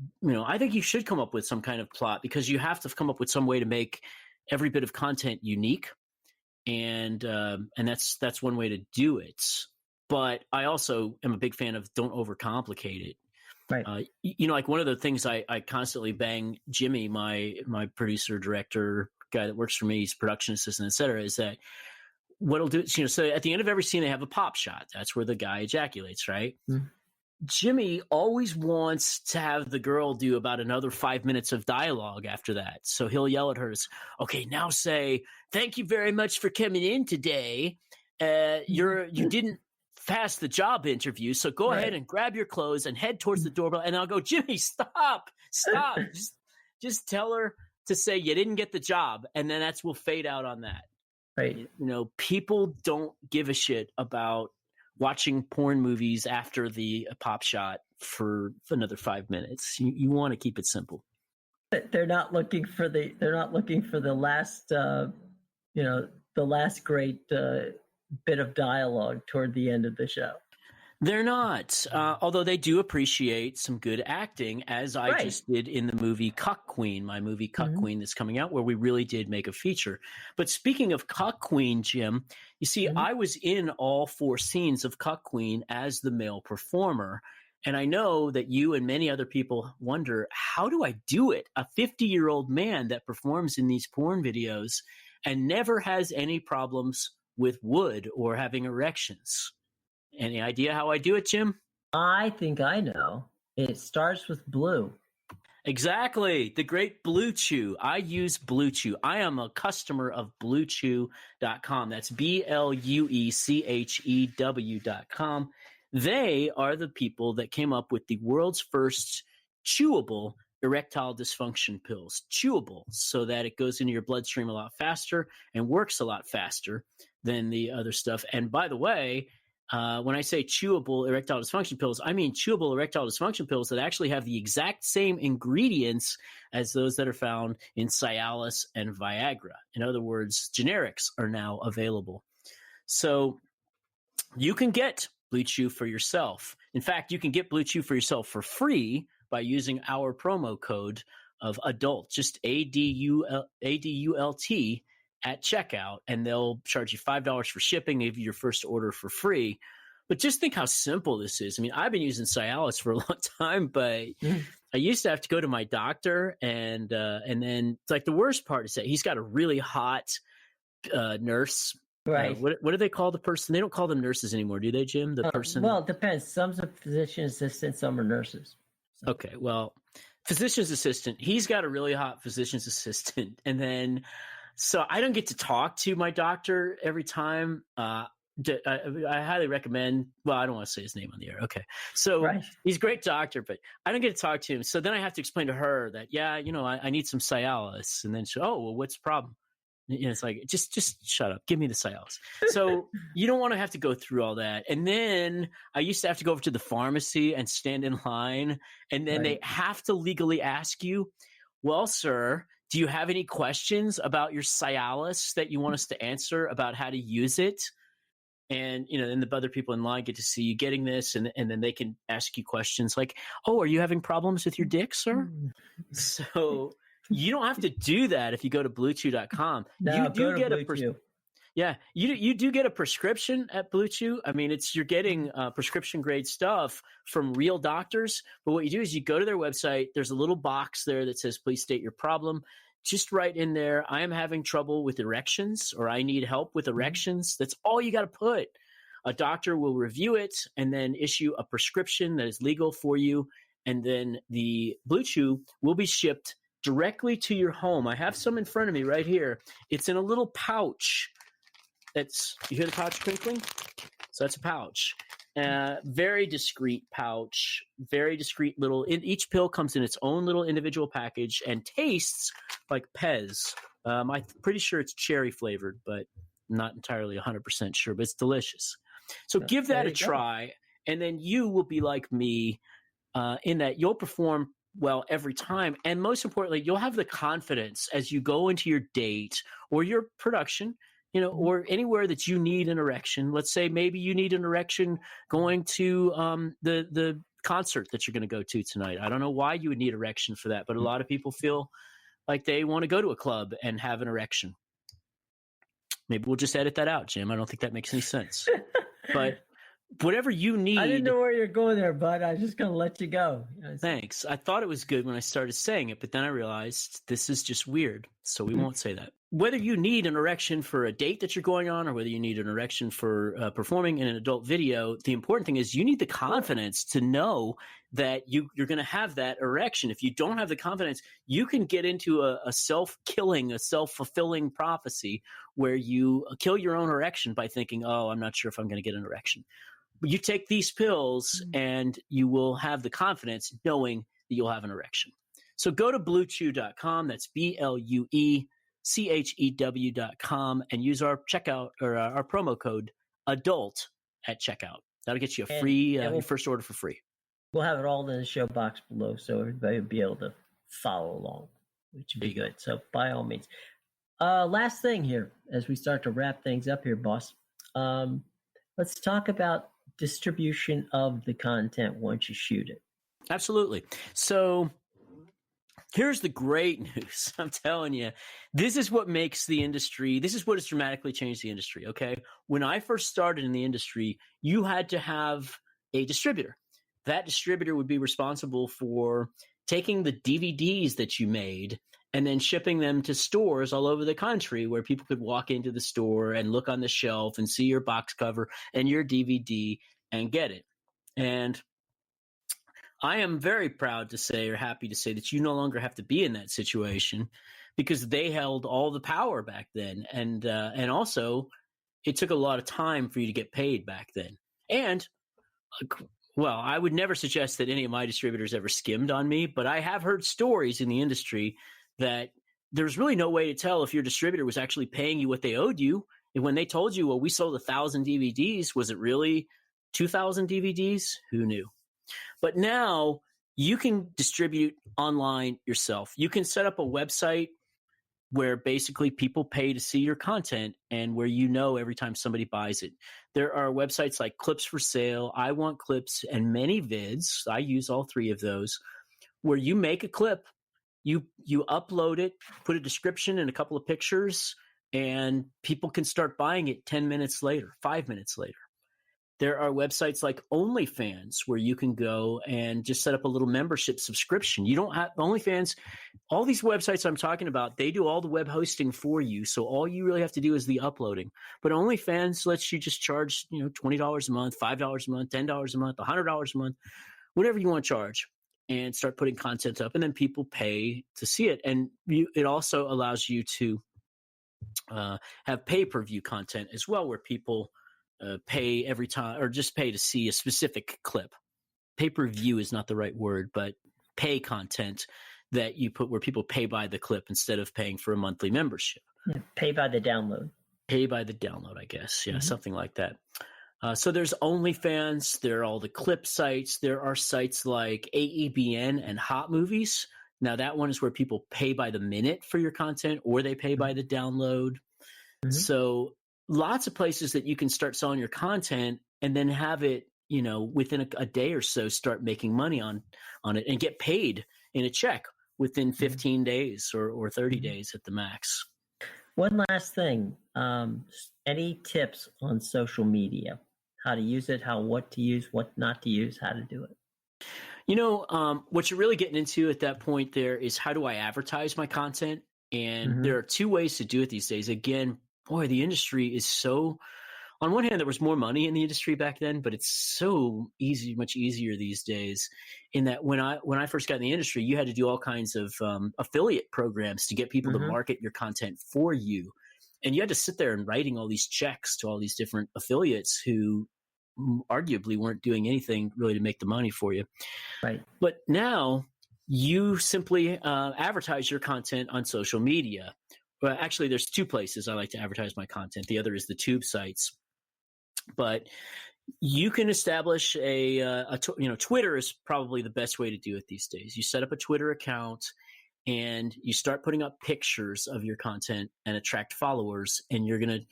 think you should come up with some kind of plot, because you have to come up with some way to make every bit of content unique, and that's one way to do it. But I also am a big fan of don't overcomplicate it. Right. Like one of the things I constantly bang Jimmy, my producer, director, guy that works for me, he's production assistant, et cetera, is that what he'll do, so at the end of every scene, they have a pop shot. That's where the guy ejaculates, right? Mm-hmm. Jimmy always wants to have the girl do about another 5 minutes of dialogue after that. So he'll yell at her, okay, now say, thank you very much for coming in today. You didn't pass the job interview, so go ahead and grab your clothes and head towards the doorbell. And I'll go, Jimmy, stop. just tell her to say you didn't get the job, and then we'll fade out on that. Right. People don't give a shit about watching porn movies after the pop shot for another 5 minutes. You want to keep it simple. They're not looking for the last the last great bit of dialogue toward the end of the show. They're not, although they do appreciate some good acting, as I just did in the movie Cuck Queen, my movie Cuck Queen that's coming out, where we really did make a feature. But speaking of Cuck Queen, Jim, you see, I was in all 4 scenes of Cuck Queen as the male performer. And I know that you and many other people wonder, how do I do it? A 50-year-old man that performs in these porn videos and never has any problems with wood or having erections. Any idea how I do it, Jim? I think I know. It starts with blue. Exactly. The great Blue Chew. I use Blue Chew. I am a customer of BlueChew.com. That's BlueChew.com. They are the people that came up with the world's first chewable erectile dysfunction pills. Chewable, so that it goes into your bloodstream a lot faster and works a lot faster than the other stuff. And by the way, when I say chewable erectile dysfunction pills, I mean chewable erectile dysfunction pills that actually have the exact same ingredients as those that are found in Cialis and Viagra. In other words, generics are now available. So you can get Blue Chew for yourself. In fact, you can get Blue Chew for yourself for free by using our promo code of ADULT, just ADULT at checkout, and they'll charge you $5 for shipping, give you your first order for free. But just think how simple this is. I mean, I've been using Cialis for a long time, but I used to have to go to my doctor, and then like the worst part is that he's got a really hot nurse. Right. What do they call the person? They don't call them nurses anymore, do they, Jim? The person. Well, it depends. Some's a physician assistant, some are nurses. So. Okay, well, physician's assistant. He's got a really hot physician's assistant, and then. So I don't get to talk to my doctor every time. I highly recommend. Well, I don't want to say his name on the air. Okay. So he's a great doctor, but I don't get to talk to him. So then I have to explain to her that, I need some Cialis. And then what's the problem? It's like, just shut up. Give me the Cialis. So you don't want to have to go through all that. And then I used to have to go over to the pharmacy and stand in line. And then they have to legally ask you, well, sir, do you have any questions about your Cialis that you want us to answer about how to use it? And, then the other people in line get to see you getting this, and then they can ask you questions like, oh, are you having problems with your dick, sir? So you don't have to do that if you go to BlueChew.com. No, you do get Blue Chew. Yeah, you do get a prescription at Blue Chew. I mean, you're getting prescription grade stuff from real doctors. But what you do is you go to their website. There's a little box there that says, please state your problem. Just write in there, I am having trouble with erections, or I need help with erections. That's all you got to put. A doctor will review it and then issue a prescription that is legal for you. And then the Blue Chew will be shipped directly to your home. I have some in front of me right here. It's in a little pouch. You hear the pouch crinkling? So that's a pouch. Very discreet pouch, very discreet each pill comes in its own little individual package and tastes like Pez. I'm pretty sure it's cherry flavored, but not entirely 100% sure, but it's delicious. So give that a try, and then you will be like me in that you'll perform well every time. And most importantly, you'll have the confidence as you go into your date or your production, or anywhere that you need an erection. Let's say maybe you need an erection going to the concert that you're going to go to tonight. I don't know why you would need erection for that, but a lot of people feel like they want to go to a club and have an erection. Maybe we'll just edit that out, Jim. I don't think that makes any sense. But whatever you need. I didn't know where you're going there, bud. I was just going to let you go. Thanks. I thought it was good when I started saying it, but then I realized this is just weird, so we won't say that. Whether you need an erection for a date that you're going on or whether you need an erection for performing in an adult video, the important thing is you need the confidence to know that you're going to have that erection. If you don't have the confidence, you can get into a self-killing, a self-fulfilling prophecy where you kill your own erection by thinking, oh, I'm not sure if I'm going to get an erection. But you take these pills and you will have the confidence knowing that you'll have an erection. So go to bluechew.com. That's BLUECHEW.com and use our checkout or our promo code ADULT at checkout. That'll get you a free, your first order for free. We'll have it all in the show box below so everybody will be able to follow along, which would be good. So by all means. Last thing here, as we start to wrap things up here, boss, let's talk about distribution of the content once you shoot it. Absolutely. So here's the great news. I'm telling you, this is what makes the industry, this is what has dramatically changed the industry, okay? When I first started in the industry, you had to have a distributor. That distributor would be responsible for taking the DVDs that you made and then shipping them to stores all over the country where people could walk into the store and look on the shelf and see your box cover and your DVD and get it. And I am very proud to say or happy to say that you no longer have to be in that situation because they held all the power back then. And also it took a lot of time for you to get paid back then. And well, I would never suggest that any of my distributors ever skimmed on me, but I have heard stories in the industry that there's really no way to tell if your distributor was actually paying you what they owed you. And when they told you, well, we sold 1,000 DVDs, was it really 2,000 DVDs? Who knew? But now you can distribute online yourself. You can set up a website where basically people pay to see your content and where you know every time somebody buys it. There are websites like Clips for Sale, I Want Clips, and Many Vids. I use all three of those, where you make a clip, you upload it, put a description and a couple of pictures, and people can start buying it 10 minutes later, 5 minutes later. There are websites like OnlyFans where you can go and just set up a little membership subscription. You don't have OnlyFans. All these websites I'm talking about, they do all the web hosting for you. So all you really have to do is the uploading. But OnlyFans lets you just charge, $20 a month, $5 a month, $10 a month, $100 a month, whatever you want to charge, and start putting content up. And then people pay to see it. And it also allows you to have pay-per-view content as well, where people pay every time or just pay to see a specific clip. Pay-per-view is not the right word, but pay content that you put where people pay by the clip instead of paying for a monthly membership. Yeah, pay by the download. Pay by the download, I guess. Yeah, something like that. So there's OnlyFans. There are all the clip sites. There are sites like AVN and Hot Movies. Now that one is where people pay by the minute for your content or they pay by the download. So lots of places that you can start selling your content and then have it, within a day or so, start making money on it and get paid in a check within 15 days or 30 days at the max. One last thing. Any tips on social media? How to use it, what to use, what not to use, how to do it? What you're really getting into at that point there is how do I advertise my content? And there are two ways to do it these days. Again, boy, the industry is so, on one hand, there was more money in the industry back then, but it's so easy, much easier these days in that when I first got in the industry, you had to do all kinds of affiliate programs to get people to market your content for you. And you had to sit there and writing all these checks to all these different affiliates who arguably weren't doing anything really to make the money for you. Right. But now you simply advertise your content on social media. Well, actually, there's two places I like to advertise my content. The other is the tube sites. But you can establish Twitter is probably the best way to do it these days. You set up a Twitter account and you start putting up pictures of your content and attract followers, and you're going to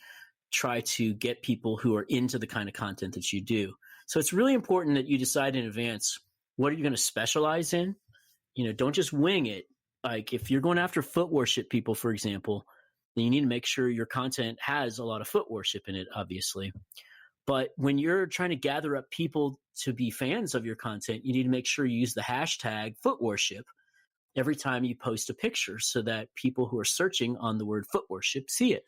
try to get people who are into the kind of content that you do. So it's really important that you decide in advance, what are you going to specialize in? Don't just wing it. like if you're going after foot worship people, for example, then you need to make sure your content has a lot of foot worship in it, obviously. But when you're trying to gather up people to be fans of your content, you need to make sure you use the hashtag foot worship every time you post a picture so that people who are searching on the word foot worship see it.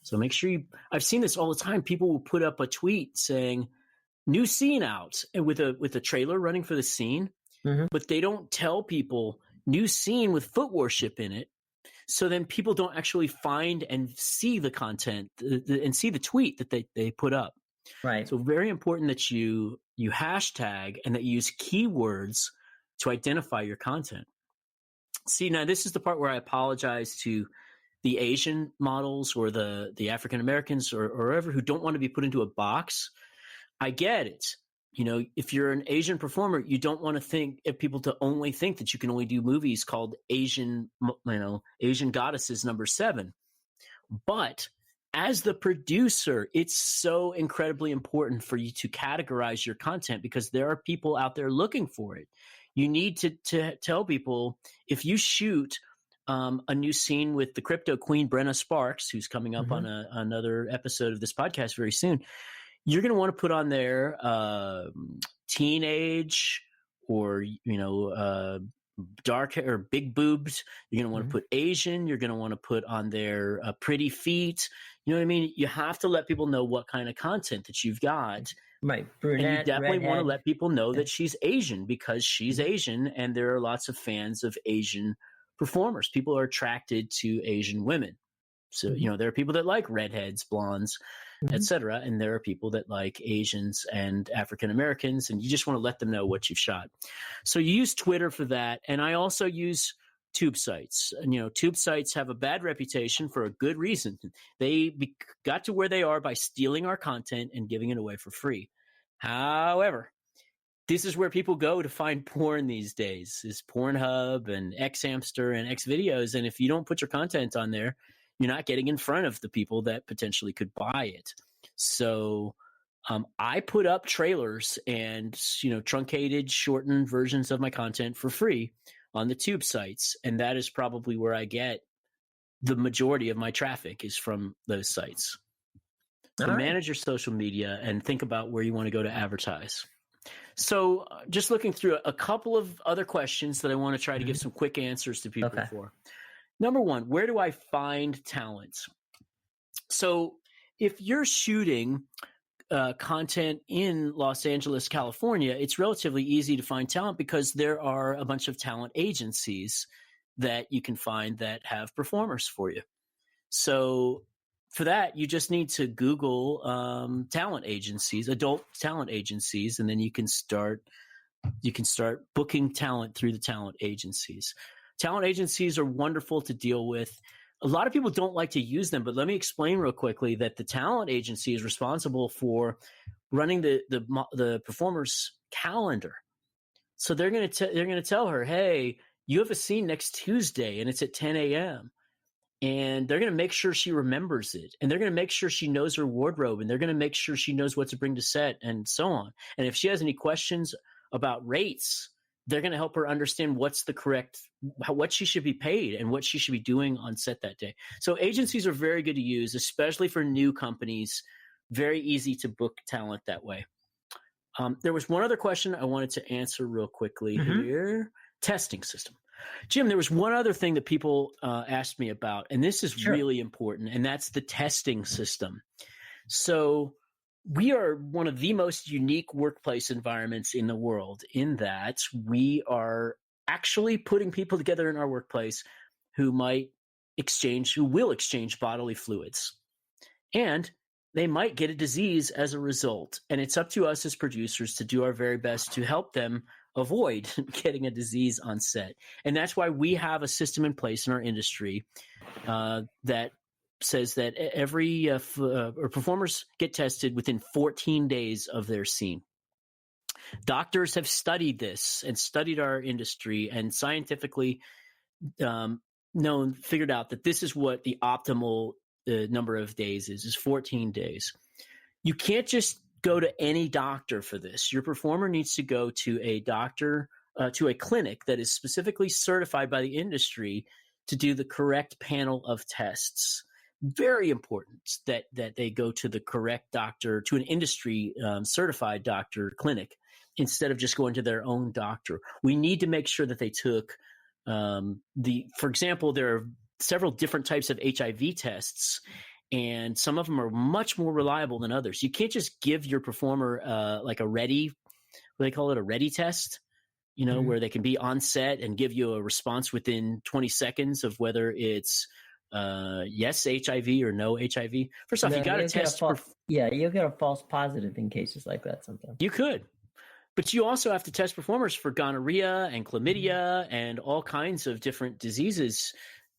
So make sure I've seen this all the time. People will put up a tweet saying new scene out and with a trailer running for the scene, but they don't tell people new scene with foot worship in it. So then people don't actually find and see the content and see the tweet that they put up. Right. So very important that you hashtag and that you use keywords to identify your content. See, now this is the part where I apologize to the Asian models or the African Americans or whoever who don't want to be put into a box. I get it. You know, if you're an Asian performer, you don't want to think if people to only think that you can only do movies called Asian Goddesses #7. But as the producer, it's so incredibly important for you to categorize your content because there are people out there looking for it. You need to tell people if you shoot a new scene with the crypto queen, Brenna Sparks, who's coming up on another episode of this podcast very soon, you're going to want to put on there teenage or, dark hair or big boobs. You're going to want to put Asian. You're going to want to put on there pretty feet. You know what I mean? You have to let people know what kind of content that you've got. Right. Brunette, and you definitely redhead. Want to let people know that she's Asian because she's Asian and there are lots of fans of Asian performers. People are attracted to Asian women. So, there are people that like redheads, blondes, etc. And there are people that like Asians and African Americans, and you just want to let them know what you've shot. So you use Twitter for that. And I also use tube sites. And, tube sites have a bad reputation for a good reason. They got to where they are by stealing our content and giving it away for free. However, this is where people go to find porn these days, is Pornhub and Xhamster and Xvideos. And if you don't put your content on there, you're not getting in front of the people that potentially could buy it. So I put up trailers and, truncated, shortened versions of my content for free on the tube sites. And that is probably where I get the majority of my traffic is from those sites. So manage your social media and think about where you want to go to advertise. So just looking through a couple of other questions that I want to try to give some quick answers to people for. Number one, where do I find talent? So if you're shooting content in Los Angeles, California, it's relatively easy to find talent because there are a bunch of talent agencies that you can find that have performers for you. So for that, you just need to Google talent agencies, adult talent agencies, and then you can start booking talent through the talent agencies. Talent agencies are wonderful to deal with. A lot of people don't like to use them, but let me explain real quickly that the talent agency is responsible for running the performer's calendar. So they're going to tell her, hey, you have a scene next Tuesday and it's at 10 a.m. And they're going to make sure she remembers it. And they're going to make sure she knows her wardrobe. And they're going to make sure she knows what to bring to set and so on. And if she has any questions about rates, they're going to help her understand what she should be paid and what she should be doing on set that day. So agencies are very good to use, especially for new companies. Very easy to book talent that way. There was one other question I wanted to answer real quickly here. Testing system. Jim, there was one other thing that people asked me about, and this is really important, and that's the testing system. So we are one of the most unique workplace environments in the world in that we are actually putting people together in our workplace who will exchange bodily fluids. And they might get a disease as a result. And it's up to us as producers to do our very best to help them avoid getting a disease on set. And that's why we have a system in place in our industry that says that every performers get tested within 14 days of their scene. Doctors have studied this and studied our industry and scientifically figured out that this is what the optimal number of days is 14 days. You can't just go to any doctor for this. Your performer needs to go to a doctor to a clinic that is specifically certified by the industry to do the correct panel of tests. Very important that they go to the correct doctor, to an industry certified doctor clinic, instead of just going to their own doctor. We need to make sure that they took for example, there are several different types of HIV tests, and some of them are much more reliable than others. You can't just give your performer like a ready, what they call it, a ready test, where they can be on set and give you a response within 20 seconds of whether it's yes HIV or no HIV. First off, you got to test. You'll get a false positive in cases like that sometimes. You could. But you also have to test performers for gonorrhea and chlamydia and all kinds of different diseases.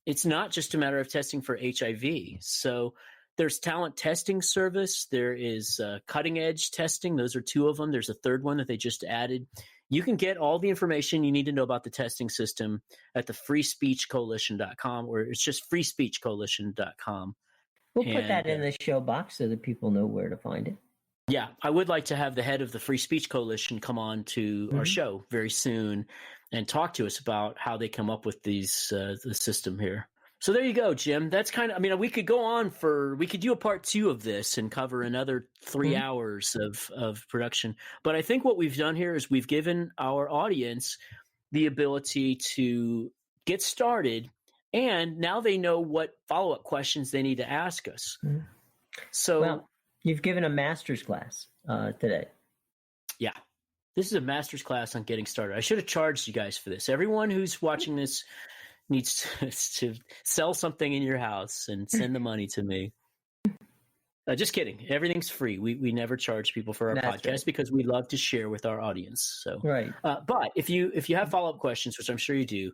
It's not just a matter of testing for HIV. So there's talent testing service. There is cutting edge testing. Those are two of them. There's a third one that they just added. You can get all the information you need to know about the testing system at the freespeechcoalition.com, or it's just freespeechcoalition.com. We'll put that in the show box so that people know where to find it. Yeah, I would like to have the head of the Free Speech Coalition come on to our show very soon and talk to us about how they come up with the system here. So there you go, Jim. That's kind of, we could go on we could do a part 2 of this and cover another 3 hours of production. But I think what we've done here is we've given our audience the ability to get started, and now they know what follow-up questions they need to ask us. So you've given a master's class today. Yeah. This is a master's class on getting started. I should have charged you guys for this. Everyone who's watching this needs to sell something in your house and send the money to me. Just kidding. Everything's free. We never charge people for our podcast because we love to share with our audience. So, right. But if you have follow-up questions, which I'm sure you do,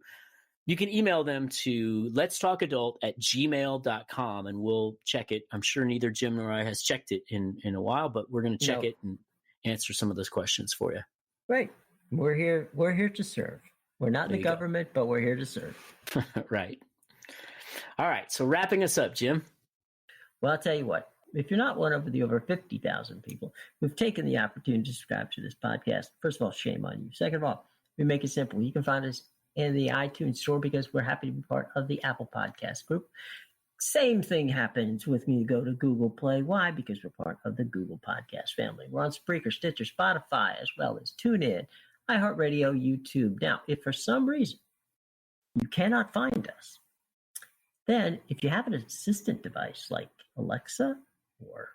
you can email them to letstalkadult@gmail.com and we'll check it. I'm sure neither Jim nor I has checked it in a while, but we're going to check it and answer some of those questions for you. Right. We're here to serve. We're not in the government, but we're here to serve. Right. All right. So wrapping us up, Jim. Well, I'll tell you what. If you're not one of the over 50,000 people who've taken the opportunity to subscribe to this podcast, first of all, shame on you. Second of all, we make it simple. You can find us in the iTunes store because we're happy to be part of the Apple Podcast group. Same thing happens with me to go to Google Play. Why? Because we're part of the Google Podcast family. We're on Spreaker, Stitcher, Spotify, as well as TuneIn, iHeartRadio, YouTube. Now, if for some reason you cannot find us, then if you have an assistant device like Alexa or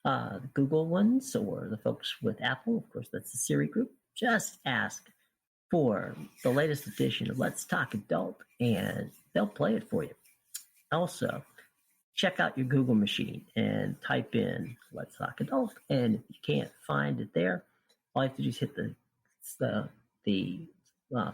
the Google ones or the folks with Apple, of course, that's the Siri group, just ask for the latest edition of Let's Talk Adult, and they'll play it for you. Also, check out your Google machine and type in Let's Talk Adult, and if you can't find it there, all you have to do is hit the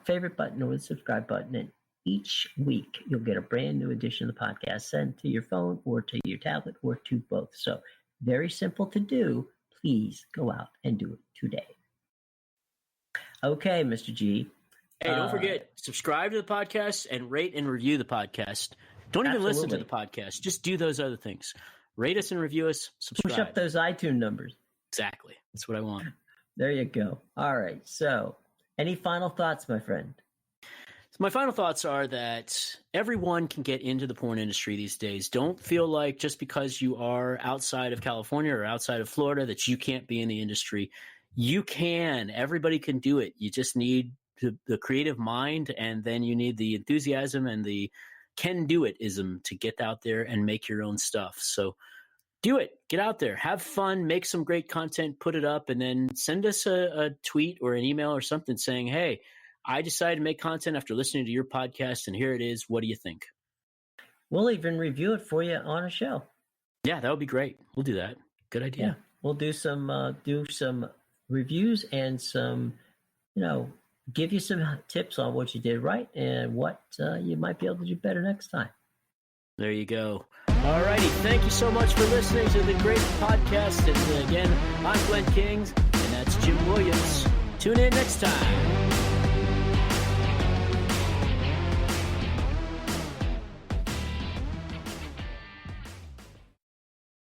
favorite button or the subscribe button, and each week you'll get a brand new edition of the podcast sent to your phone or to your tablet or to both. So very simple to do. Please go out and do it today. Okay, Mr. G. Hey, don't forget, subscribe to the podcast and rate and review the podcast. Don't even listen to the podcast. Just do those other things. Rate us and review us. Subscribe. Push up those iTunes numbers. Exactly. That's what I want. There you go. All right. So any final thoughts, my friend? So my final thoughts are that everyone can get into the porn industry these days. Don't feel like just because you are outside of California or outside of Florida that you can't be in the industry. You can. Everybody can do it. You just need the creative mind, and then you need the enthusiasm and the can-do-it-ism to get out there and make your own stuff. So do it. Get out there. Have fun. Make some great content. Put it up, and then send us a tweet or an email or something saying, hey, I decided to make content after listening to your podcast, and here it is. What do you think? We'll even review it for you on a show. Yeah, that would be great. We'll do that. Good idea. Yeah, we'll do some reviews and some, give you some tips on what you did right and what you might be able to do better next time. There you go. All righty. Thank you so much for listening to the great podcast. And again, I'm Glenn Kings, and that's Jim Williams. Tune in next time.